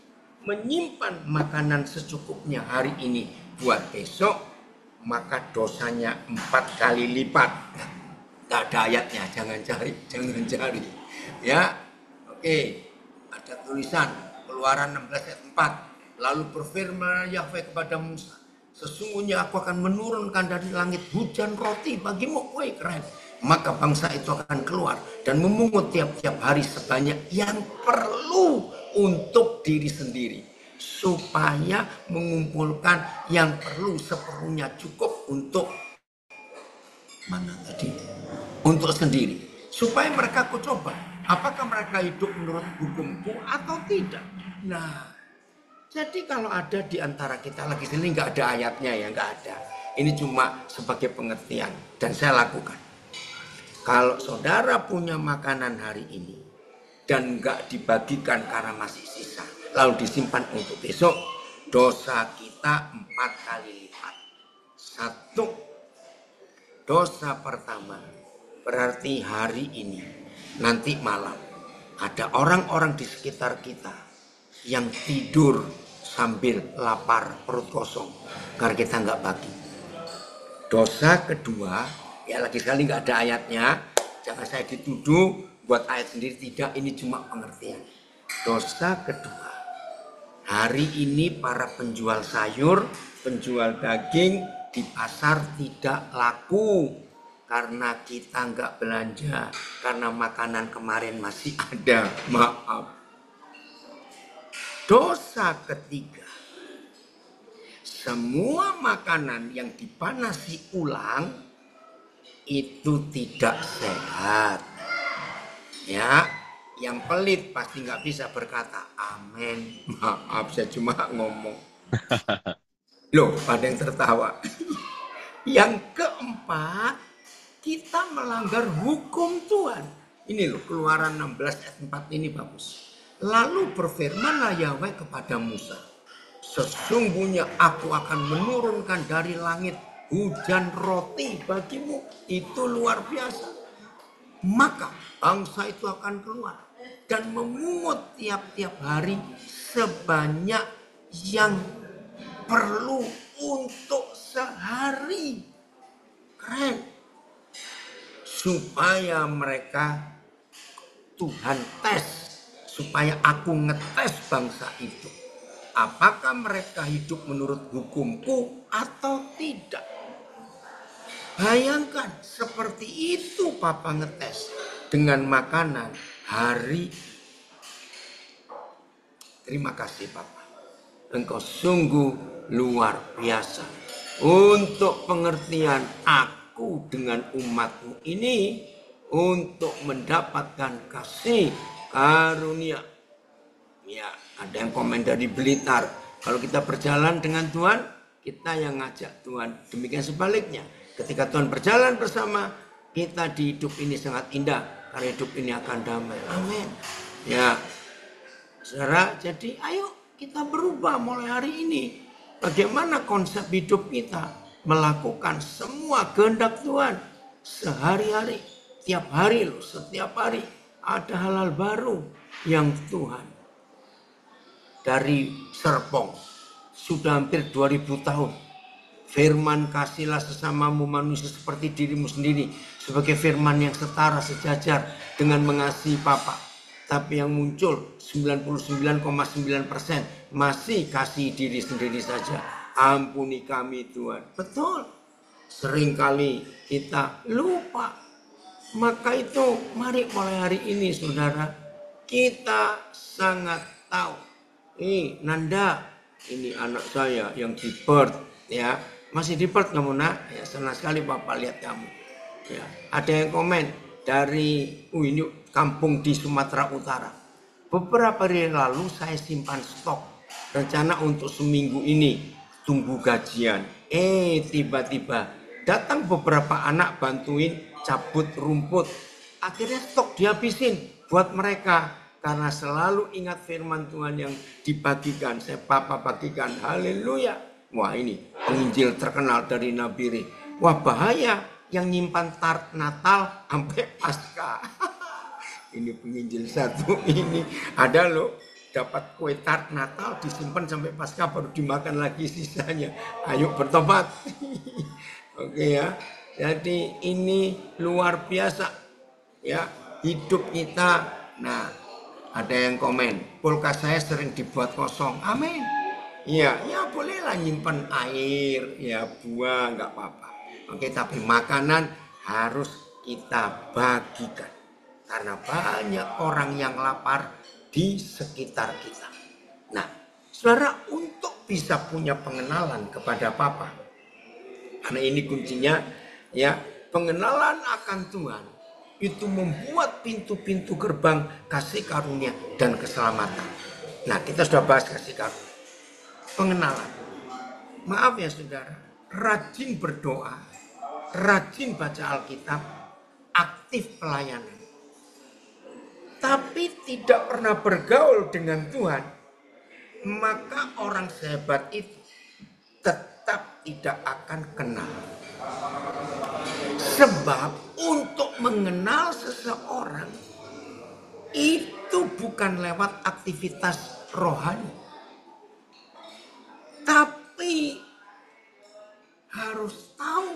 menyimpan makanan secukupnya hari ini buat besok, maka dosanya 4 kali lipat. Nggak ada ayatnya, jangan cari. Ya, oke. Ada tulisan Keluaran 16 ayat 4. Lalu berfirman Yahweh kepada Musa, sesungguhnya aku akan menurunkan dari langit hujan roti bagimu. Woi, keren. Maka bangsa itu akan keluar dan memungut tiap-tiap hari sebanyak yang perlu untuk diri sendiri, supaya mengumpulkan yang perlu seperlunya cukup untuk mana tadi? Untuk sendiri. Supaya mereka aku coba, apakah mereka hidup menurut hukumku atau tidak. Nah, jadi kalau ada di antara kita lagi sini nggak ada ayatnya ya, nggak ada. Ini cuma sebagai pengertian dan saya lakukan. Kalau saudara punya makanan hari ini dan nggak dibagikan karena masih sisa, lalu disimpan untuk besok, dosa kita 4 kali lipat. 1, dosa pertama berarti hari ini, nanti malam ada orang-orang di sekitar kita yang tidur sambil lapar, perut kosong karena kita nggak bagi. Dosa kedua, ya lagi sekali nggak ada ayatnya, jangan saya dituduh buat ayat sendiri, tidak, ini cuma pengertian. Dosa kedua, hari ini para penjual sayur, penjual daging di pasar tidak laku karena kita nggak belanja, karena makanan kemarin masih ada, maaf. Dosa ketiga, semua makanan yang dipanasi ulang itu tidak sehat. Ya, yang pelit pasti nggak bisa berkata amin. Maaf, saya cuma ngomong. Loh, ada yang tertawa. Yang keempat, kita melanggar hukum Tuhan. Ini loh, Keluaran 16 ayat 4 ini bagus. Lalu berfirmanlah Yahweh kepada Musa, sesungguhnya aku akan menurunkan dari langit hujan roti bagimu. Itu luar biasa. Maka bangsa itu akan keluar dan memungut tiap-tiap hari sebanyak yang perlu untuk sehari. Keren. Supaya mereka Tuhan tes, supaya aku ngetes bangsa itu. Apakah mereka hidup menurut hukumku atau tidak? Bayangkan seperti itu Papa ngetes dengan makanan hari. Terima kasih Papa. Engkau sungguh luar biasa. Untuk pengertian aku dengan umatmu ini, untuk mendapatkan kasih karunia. Ya, ada yang komen dari Blitar. Kalau kita berjalan dengan Tuhan, kita yang ngajak Tuhan. Demikian sebaliknya. Ketika Tuhan berjalan bersama kita di hidup ini sangat indah, karena hidup ini akan damai. Amin. Ya, saudara, jadi ayo kita berubah mulai hari ini. Bagaimana konsep hidup kita? Melakukan semua kehendak Tuhan sehari-hari, tiap hari loh, setiap hari ada hal-hal baru yang Tuhan. Dari Serpong sudah hampir 2000 tahun. Firman kasihlah sesamamu manusia seperti dirimu sendiri, sebagai firman yang setara sejajar dengan mengasihi Bapa. Tapi yang muncul 99,9% masih kasih diri sendiri saja. Ampuni kami Tuhan. Betul. Seringkali kita lupa. Maka itu mari mulai hari ini saudara, kita sangat tahu. Nanda, ini anak saya yang di birth ya. Masih di Perth kamu nak? Ya, senang sekali Bapak lihat kamu. Ya, ada yang komen dari ini kampung di Sumatera Utara. Beberapa hari lalu saya simpan stok rencana untuk seminggu ini tunggu gajian. Tiba-tiba datang beberapa anak bantuin cabut rumput. Akhirnya stok dihabisin buat mereka karena selalu ingat firman Tuhan yang dibagikan. Saya Papa bagikan. Haleluya. Wah, ini penginjil terkenal dari Nabire. Wah, bahaya yang nyimpan tart Natal sampai Pasca. Ini penginjil satu ini ada loh, dapat kue tart Natal disimpan sampai Pasca baru dimakan lagi sisanya. Ayo bertobat. Oke ya. Jadi ini luar biasa ya hidup kita. Nah, ada yang komen, kulkas saya sering dibuat kosong. Amin. Ya bolehlah nyimpan air, ya buah nggak apa-apa. Oke, tapi makanan harus kita bagikan. Karena banyak orang yang lapar di sekitar kita. Nah, saudara, untuk bisa punya pengenalan kepada Bapa, karena ini kuncinya, ya, pengenalan akan Tuhan itu membuat pintu-pintu gerbang kasih karunia dan keselamatan. Nah, kita sudah bahas kasih karunia. Pengenalan. Maaf ya saudara, rajin berdoa, rajin baca Alkitab, aktif pelayanan. Tapi tidak pernah bergaul dengan Tuhan, maka orang sehebat itu tetap tidak akan kenal. Sebab untuk mengenal seseorang itu bukan lewat aktivitas rohani, tapi harus tahu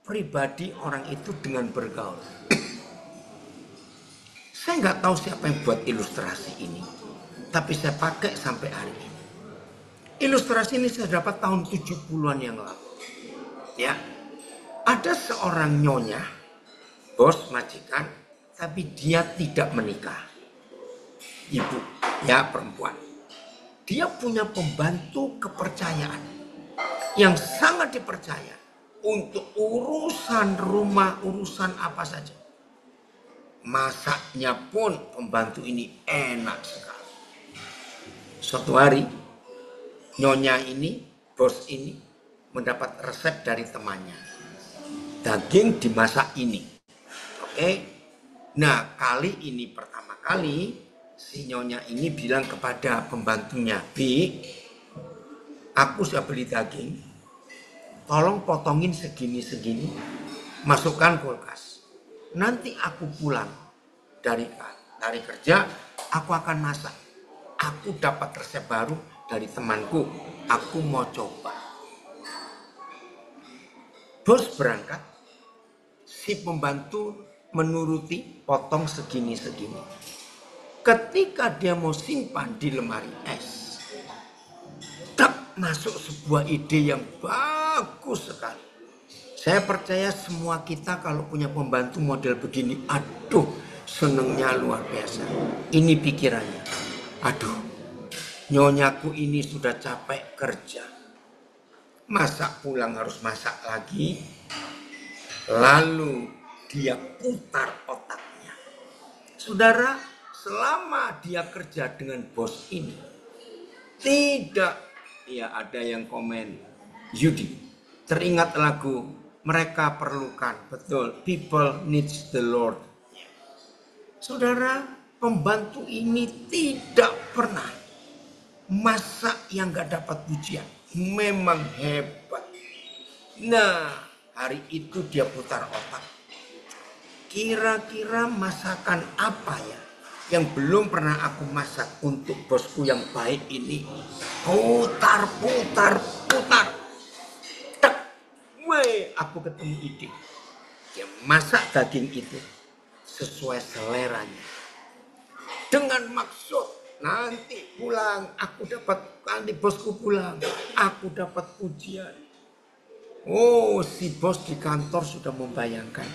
pribadi orang itu dengan bergaul. Saya nggak tahu siapa yang buat ilustrasi ini, tapi saya pakai sampai hari ini. Ilustrasi ini saya dapat tahun 70-an yang lalu. Ya, ada seorang nyonya, bos majikan, tapi dia tidak menikah. Ibu, ya perempuan. Dia punya pembantu kepercayaan yang sangat dipercaya untuk urusan rumah, urusan apa saja. Masaknya pun pembantu ini enak sekali. Suatu hari, nyonya ini, bos ini, mendapat resep dari temannya. Daging dimasak ini. Oke. Nah, kali ini pertama kali, si nyonya ini bilang kepada pembantunya, Bi, aku sudah beli daging, tolong potongin segini-segini, masukkan kulkas. Nanti aku pulang dari kerja, aku akan masak. Aku dapat resep baru dari temanku, aku mau coba. Bos berangkat, si pembantu menuruti potong segini-segini. Ketika dia mau simpan di lemari es, masuk sebuah ide yang bagus sekali. Saya percaya semua kita kalau punya pembantu model begini, aduh senengnya luar biasa. Ini pikirannya, aduh nyonyaku ini sudah capek kerja, masak pulang harus masak lagi. Lalu dia putar otaknya. Saudara, selama dia kerja dengan bos ini, tidak, ya ada yang komen, Yudi, teringat lagu mereka perlukan, betul, people needs the Lord. Saudara, pembantu ini tidak pernah masak yang gak dapat pujian. Memang hebat. Nah, hari itu dia putar otak. Kira-kira masakan apa ya yang belum pernah aku masak untuk bosku yang baik ini? Putar. Aku ketemu ide. Dia masak daging itu sesuai seleranya. Dengan maksud nanti pulang aku dapat, nanti bosku pulang aku dapat pujian. Oh, si bos di kantor sudah membayangkan.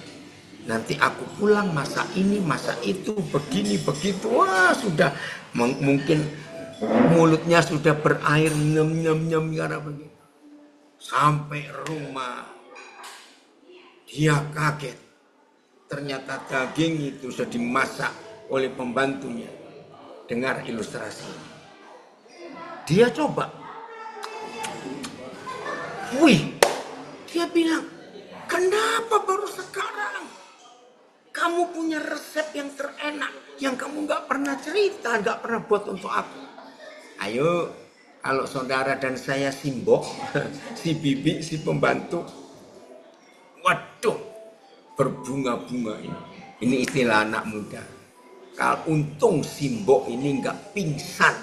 Nanti aku pulang masak ini, masak itu, begini, begitu. Wah, sudah mungkin mulutnya sudah berair nyem karena begitu. Sampai rumah dia kaget. Ternyata daging itu sudah dimasak oleh pembantunya. Dengar ilustrasi. Dia coba. Wih, dia bilang, kenapa baru sekarang? Kamu punya resep yang terenak, yang kamu gak pernah cerita, gak pernah buat untuk aku. Ayo, kalau saudara dan saya simbok, si bibi, si pembantu, waduh, berbunga-bunga ini. Ini istilah anak muda. Kalau untung simbok ini gak pingsan,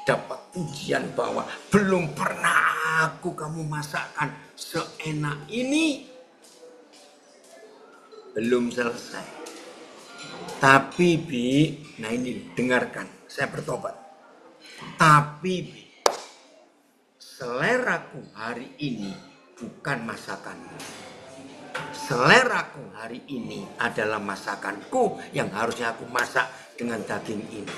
dapat pujian bahwa belum pernah kamu masakkan seenak ini. Belum selesai. Tapi Bi, nah ini dengarkan, saya bertobat. Tapi Bi, seleraku hari ini bukan masakanmu. Seleraku hari ini adalah masakanku yang harusnya aku masak dengan daging ini.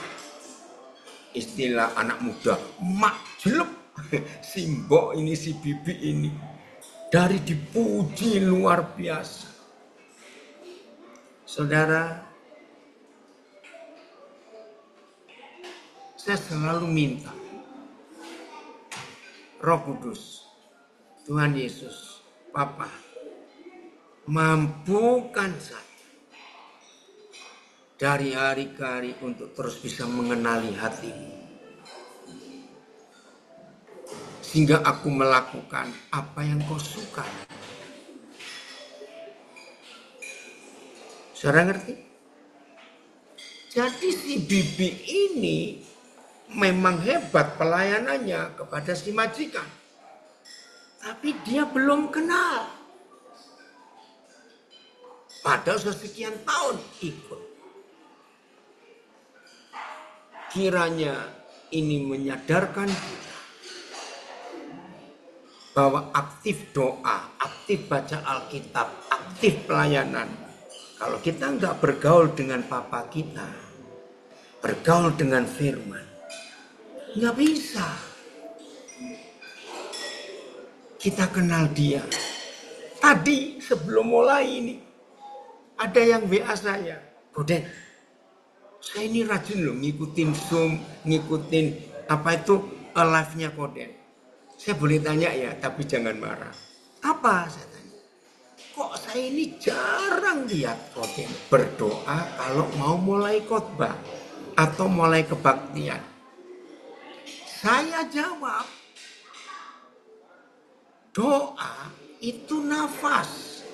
Istilah anak muda, mak jelek. Si mbok ini, si bibi ini. Dari dipuji luar biasa. Saudara, saya selalu minta Roh Kudus, Tuhan Yesus, Bapa, mampukan saya dari hari ke hari untuk terus bisa mengenali hatimu. Sehingga aku melakukan apa yang kau suka. Saudara ngerti? Jadi si bibi ini memang hebat pelayanannya kepada si majikan. Tapi dia belum kenal. Padahal sudah sekian tahun ikut. Kiranya ini menyadarkan kita bahwa aktif doa, aktif baca Alkitab, aktif pelayanan. Kalau kita nggak bergaul dengan Papa kita, bergaul dengan firman, nggak bisa. Kita kenal dia. Tadi sebelum mulai ini, ada yang WA saya, Boden, saya ini rajin loh ngikutin Zoom, ngikutin apa itu live-nya Koden. Saya boleh tanya ya, tapi jangan marah. Apa? Saya tanya. Kok saya ini jarang lihat Koden berdoa kalau mau mulai khotbah atau mulai kebaktian. Saya jawab, doa itu nafas.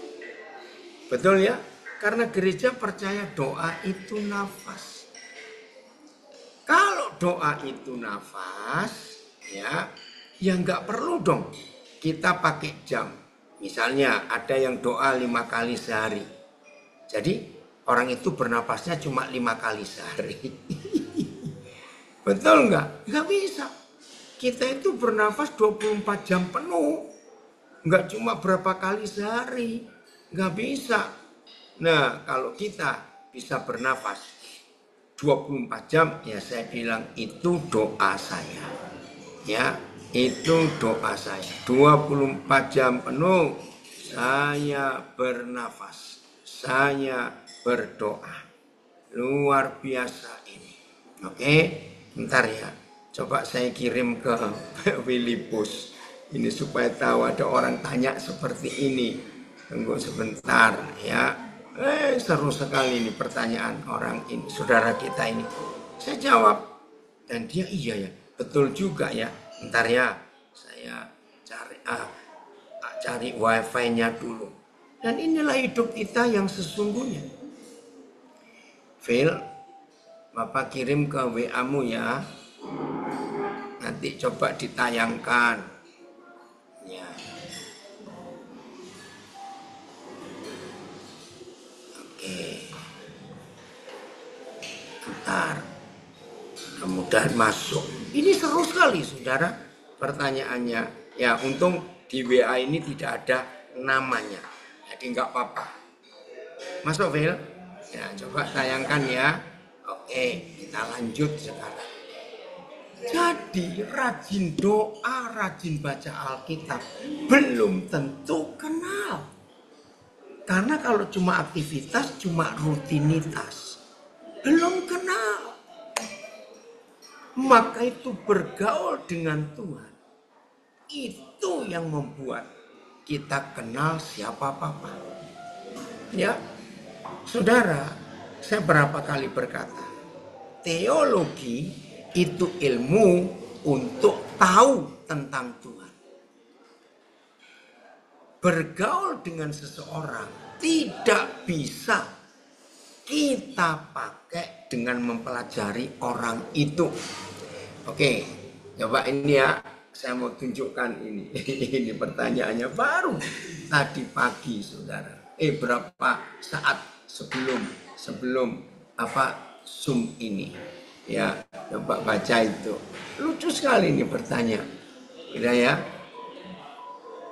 Betul ya? Karena gereja percaya doa itu nafas. Kalau doa itu nafas, ya nggak perlu dong kita pakai jam. Misalnya ada yang doa 5 kali sehari. Jadi orang itu bernafasnya cuma 5 kali sehari. Betul nggak? Nggak bisa. Kita itu bernafas 24 jam penuh. Nggak cuma berapa kali sehari. Nggak bisa. Nah, kalau kita bisa bernafas 24 jam, ya saya bilang itu doa saya. Ya, itu doa saya. 24 jam penuh saya bernafas. Saya berdoa. Luar biasa ini. Oke, bentar ya. Coba saya kirim ke Filipus. Ini supaya tahu ada orang tanya seperti ini. Tunggu sebentar ya. Seru sekali ini pertanyaan orang ini, saudara kita ini. Saya jawab dan dia iya ya, betul juga ya. Bentar ya, saya cari wifi-nya dulu. Dan inilah hidup kita yang sesungguhnya. Phil, Bapak kirim ke WA-mu ya. Nanti coba ditayangkan. Ya. Oke. Bentar. Mudah-mudahan masuk. Ini seru sekali, saudara. Pertanyaannya. Ya, untung di WA ini tidak ada namanya. Jadi nggak apa-apa. Masuk, Phil? Ya, coba tayangkan ya. Oke, kita lanjut sekarang. Jadi rajin doa, rajin baca Alkitab belum tentu kenal. Karena kalau cuma aktivitas, cuma rutinitas, belum kenal. Maka itu bergaul dengan Tuhan, itu yang membuat kita kenal siapa Papa. Ya, saudara, saya berapa kali berkata, teologi itu ilmu untuk tahu tentang Tuhan. Bergaul dengan seseorang tidak bisa kita pakai dengan mempelajari orang itu. Oke, coba ini ya, saya mau tunjukkan ini. Ini pertanyaannya baru tadi pagi, saudara. Berapa saat sebelum Zoom ini? Ya, coba baca itu. Lucu sekali ini pertanyaan. Udah ya.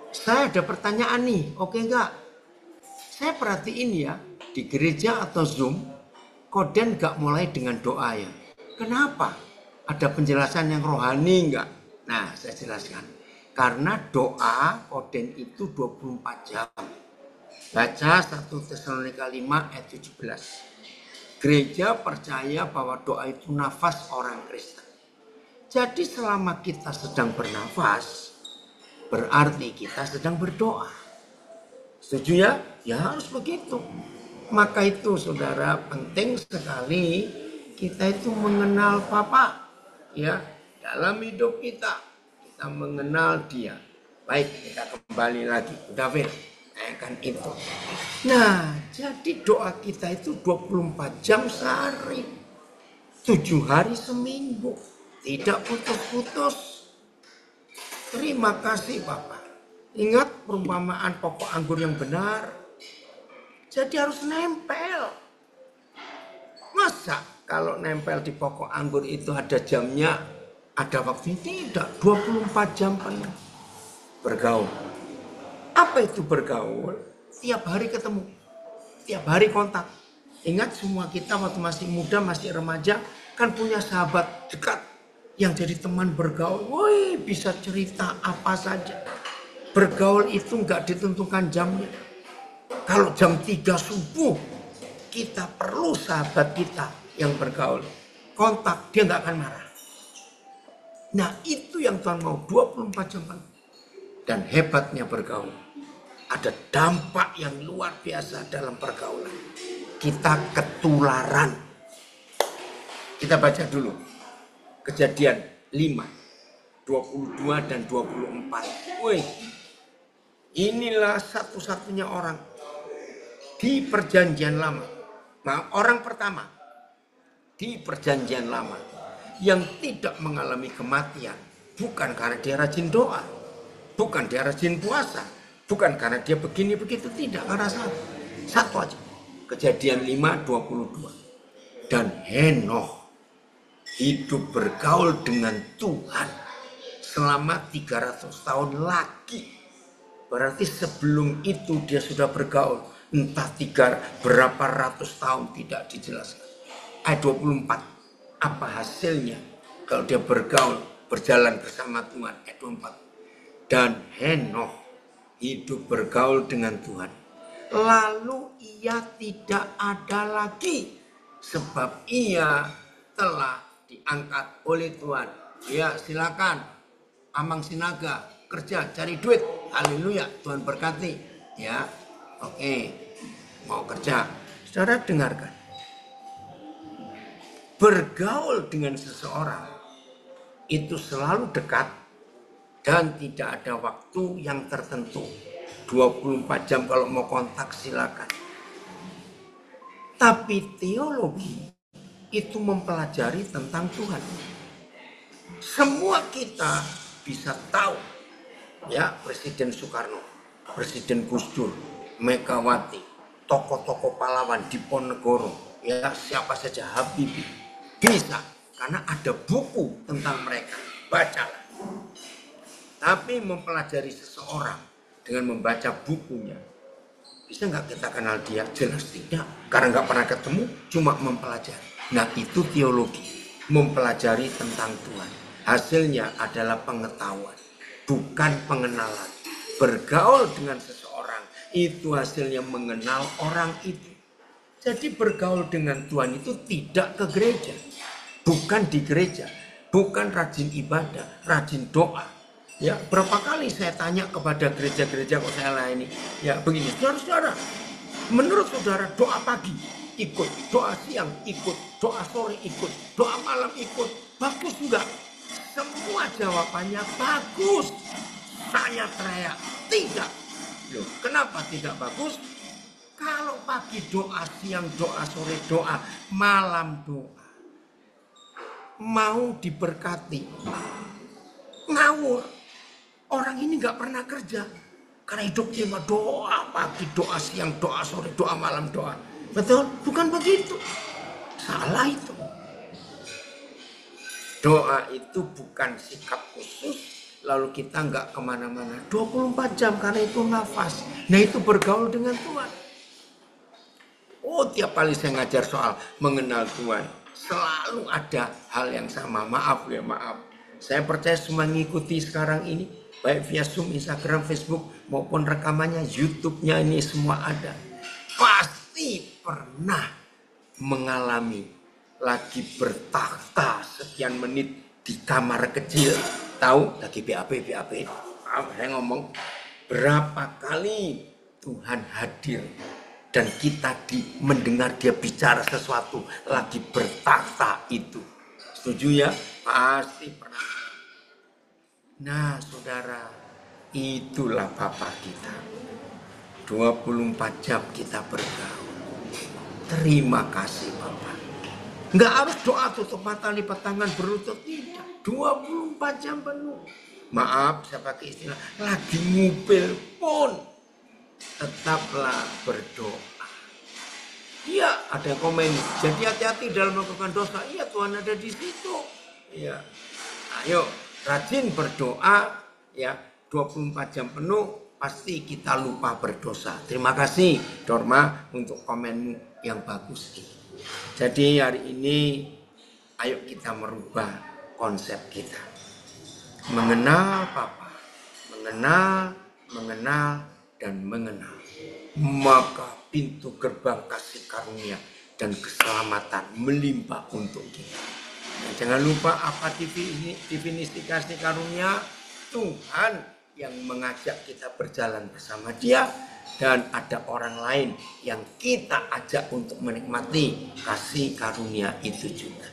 Saya ada pertanyaan nih, oke enggak? Saya perhatiin ya, di gereja atau Zoom, Koden enggak mulai dengan doa ya. Kenapa? Ada penjelasan yang rohani enggak? Nah, saya jelaskan. Karena doa Koden itu 24 jam. Baca 1 Tesalonika 5 ayat 17. Gereja percaya bahwa doa itu nafas orang Kristen. Jadi selama kita sedang bernafas, berarti kita sedang berdoa. Setuju ya? Ya harus begitu. Maka itu saudara, penting sekali kita itu mengenal Bapa. Ya, dalam hidup kita mengenal Dia. Baik, kita kembali lagi. David, kan itu. Nah, jadi doa kita itu 24 jam sehari. 7 hari seminggu. Tidak putus-putus. Terima kasih Bapak. Ingat perumpamaan pokok anggur yang benar. Jadi harus nempel. Masa kalau nempel di pokok anggur itu ada jamnya, ada waktunya? Tidak, 24 jam penuh. Bergaul. Apa itu bergaul? Tiap hari ketemu. Tiap hari kontak. Ingat semua kita waktu masih muda, masih remaja, kan punya sahabat dekat yang jadi teman bergaul. Woi, bisa cerita apa saja. Bergaul itu nggak ditentukan jamnya. Kalau jam 3 subuh, kita perlu sahabat kita yang bergaul. Kontak, dia nggak akan marah. Nah, itu yang Tuhan mau, 24 jam. Dan hebatnya bergaul. Ada dampak yang luar biasa dalam pergaulan. Kita ketularan. Kita baca dulu. Kejadian 5, 22 dan 24. Wih, inilah satu-satunya orang di perjanjian lama. Nah, orang pertama di perjanjian lama yang tidak mengalami kematian. Bukan karena dia rajin doa. Bukan dia rajin puasa. Bukan karena dia begini begitu, tidak, karena satu aja. Kejadian 5, 22. Dan Henokh hidup bergaul dengan Tuhan selama 300 tahun lagi. Berarti sebelum itu dia sudah bergaul. Entah berapa ratus tahun tidak dijelaskan. Ayat 24. Apa hasilnya kalau dia bergaul, berjalan bersama Tuhan? Ayat 24. Dan Henokh hidup bergaul dengan Tuhan. Lalu ia tidak ada lagi. Sebab ia telah diangkat oleh Tuhan. Ya, silakan. Amang Sinaga, kerja, cari duit. Haleluya, Tuhan berkati. Ya, oke. Mau kerja. Saudara dengarkan. Bergaul dengan seseorang itu selalu dekat dan tidak ada waktu yang tertentu. 24 jam kalau mau kontak silakan. Tapi teologi itu mempelajari tentang Tuhan. Semua kita bisa tahu. Ya, Presiden Soekarno, Presiden Gus Dur, Megawati, tokoh-tokoh pahlawan Diponegoro, ya siapa saja, Habibie. Bisa, karena ada buku tentang mereka. Bacalah. Tapi mempelajari seseorang dengan membaca bukunya, bisa nggak kita kenal dia? Jelas tidak. Karena nggak pernah ketemu, cuma mempelajari. Nah, itu teologi. Mempelajari tentang Tuhan. Hasilnya adalah pengetahuan, bukan pengenalan. Bergaul dengan seseorang itu hasilnya mengenal orang itu. Jadi bergaul dengan Tuhan itu tidak ke gereja, bukan di gereja, bukan rajin ibadah, rajin doa. Ya, berapa kali saya tanya kepada gereja-gereja kok saya layani. Ya, begini, saudara-saudara, menurut saudara doa pagi ikut, doa siang ikut, doa sore ikut, doa malam ikut, bagus enggak? Semua jawabannya bagus. Saya teriak, tidak. Loh, kenapa tidak bagus? Kalau pagi doa, siang doa, sore doa, malam doa, mau diberkati, ngawur. Orang ini nggak pernah kerja, karena hidupnya cuma doa pagi, doa siang, doa sore, doa malam doa. Betul? Bukan begitu. Salah itu. Doa itu bukan sikap khusus, lalu kita nggak kemana-mana. 24 jam karena itu nafas. Nah itu bergaul dengan Tuhan. Oh, tiap kali saya ngajar soal mengenal Tuhan, selalu ada hal yang sama. Maaf ya, maaf. Saya percaya semua mengikuti sekarang ini, baik via Zoom, Instagram, Facebook, maupun rekamannya, YouTube-nya ini semua ada. Pasti pernah mengalami lagi bertakhta sekian menit di kamar kecil. Tahu, lagi BAP. Saya ngomong, berapa kali Tuhan hadir dan kita mendengar dia bicara sesuatu lagi bertakhta itu. Setuju ya? Pasti pernah. Nah saudara, itulah Bapa kita. 24 jam kita bergaul. Terima kasih Bapa. Nggak harus doa tutup mata, lipat tangan, berlutut, tidak. 24 jam penuh. Maaf saya pakai istilah, lagi ngupil pun tetaplah berdoa. Iya, ada yang komen, jadi hati-hati dalam melakukan dosa. Iya, Tuhan ada di situ. Iya. Ayo, rajin berdoa ya, 24 jam penuh pasti kita lupa berdosa. Terima kasih Dorma untuk komenmu yang bagus ini. Jadi hari ini ayo kita merubah konsep kita. Mengenal Bapa, mengenal dan mengenal. Maka pintu gerbang kasih karunia dan keselamatan melimpah untuk kita. Dan jangan lupa apa definisi kasih karunia? Tuhan yang mengajak kita berjalan bersama Dia, dan ada orang lain yang kita ajak untuk menikmati kasih karunia itu juga.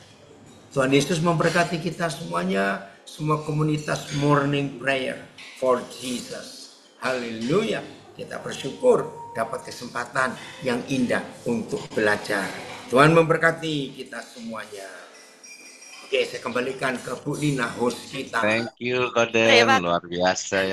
Tuhan Yesus memberkati kita semuanya, semua komunitas Morning Prayer for Jesus. Haleluya. Kita bersyukur dapat kesempatan yang indah untuk belajar. Tuhan memberkati kita semuanya. Oke, saya kembalikan ke Bu Lina, host kita. Thank you, Koden. Terima Luar biasa ya.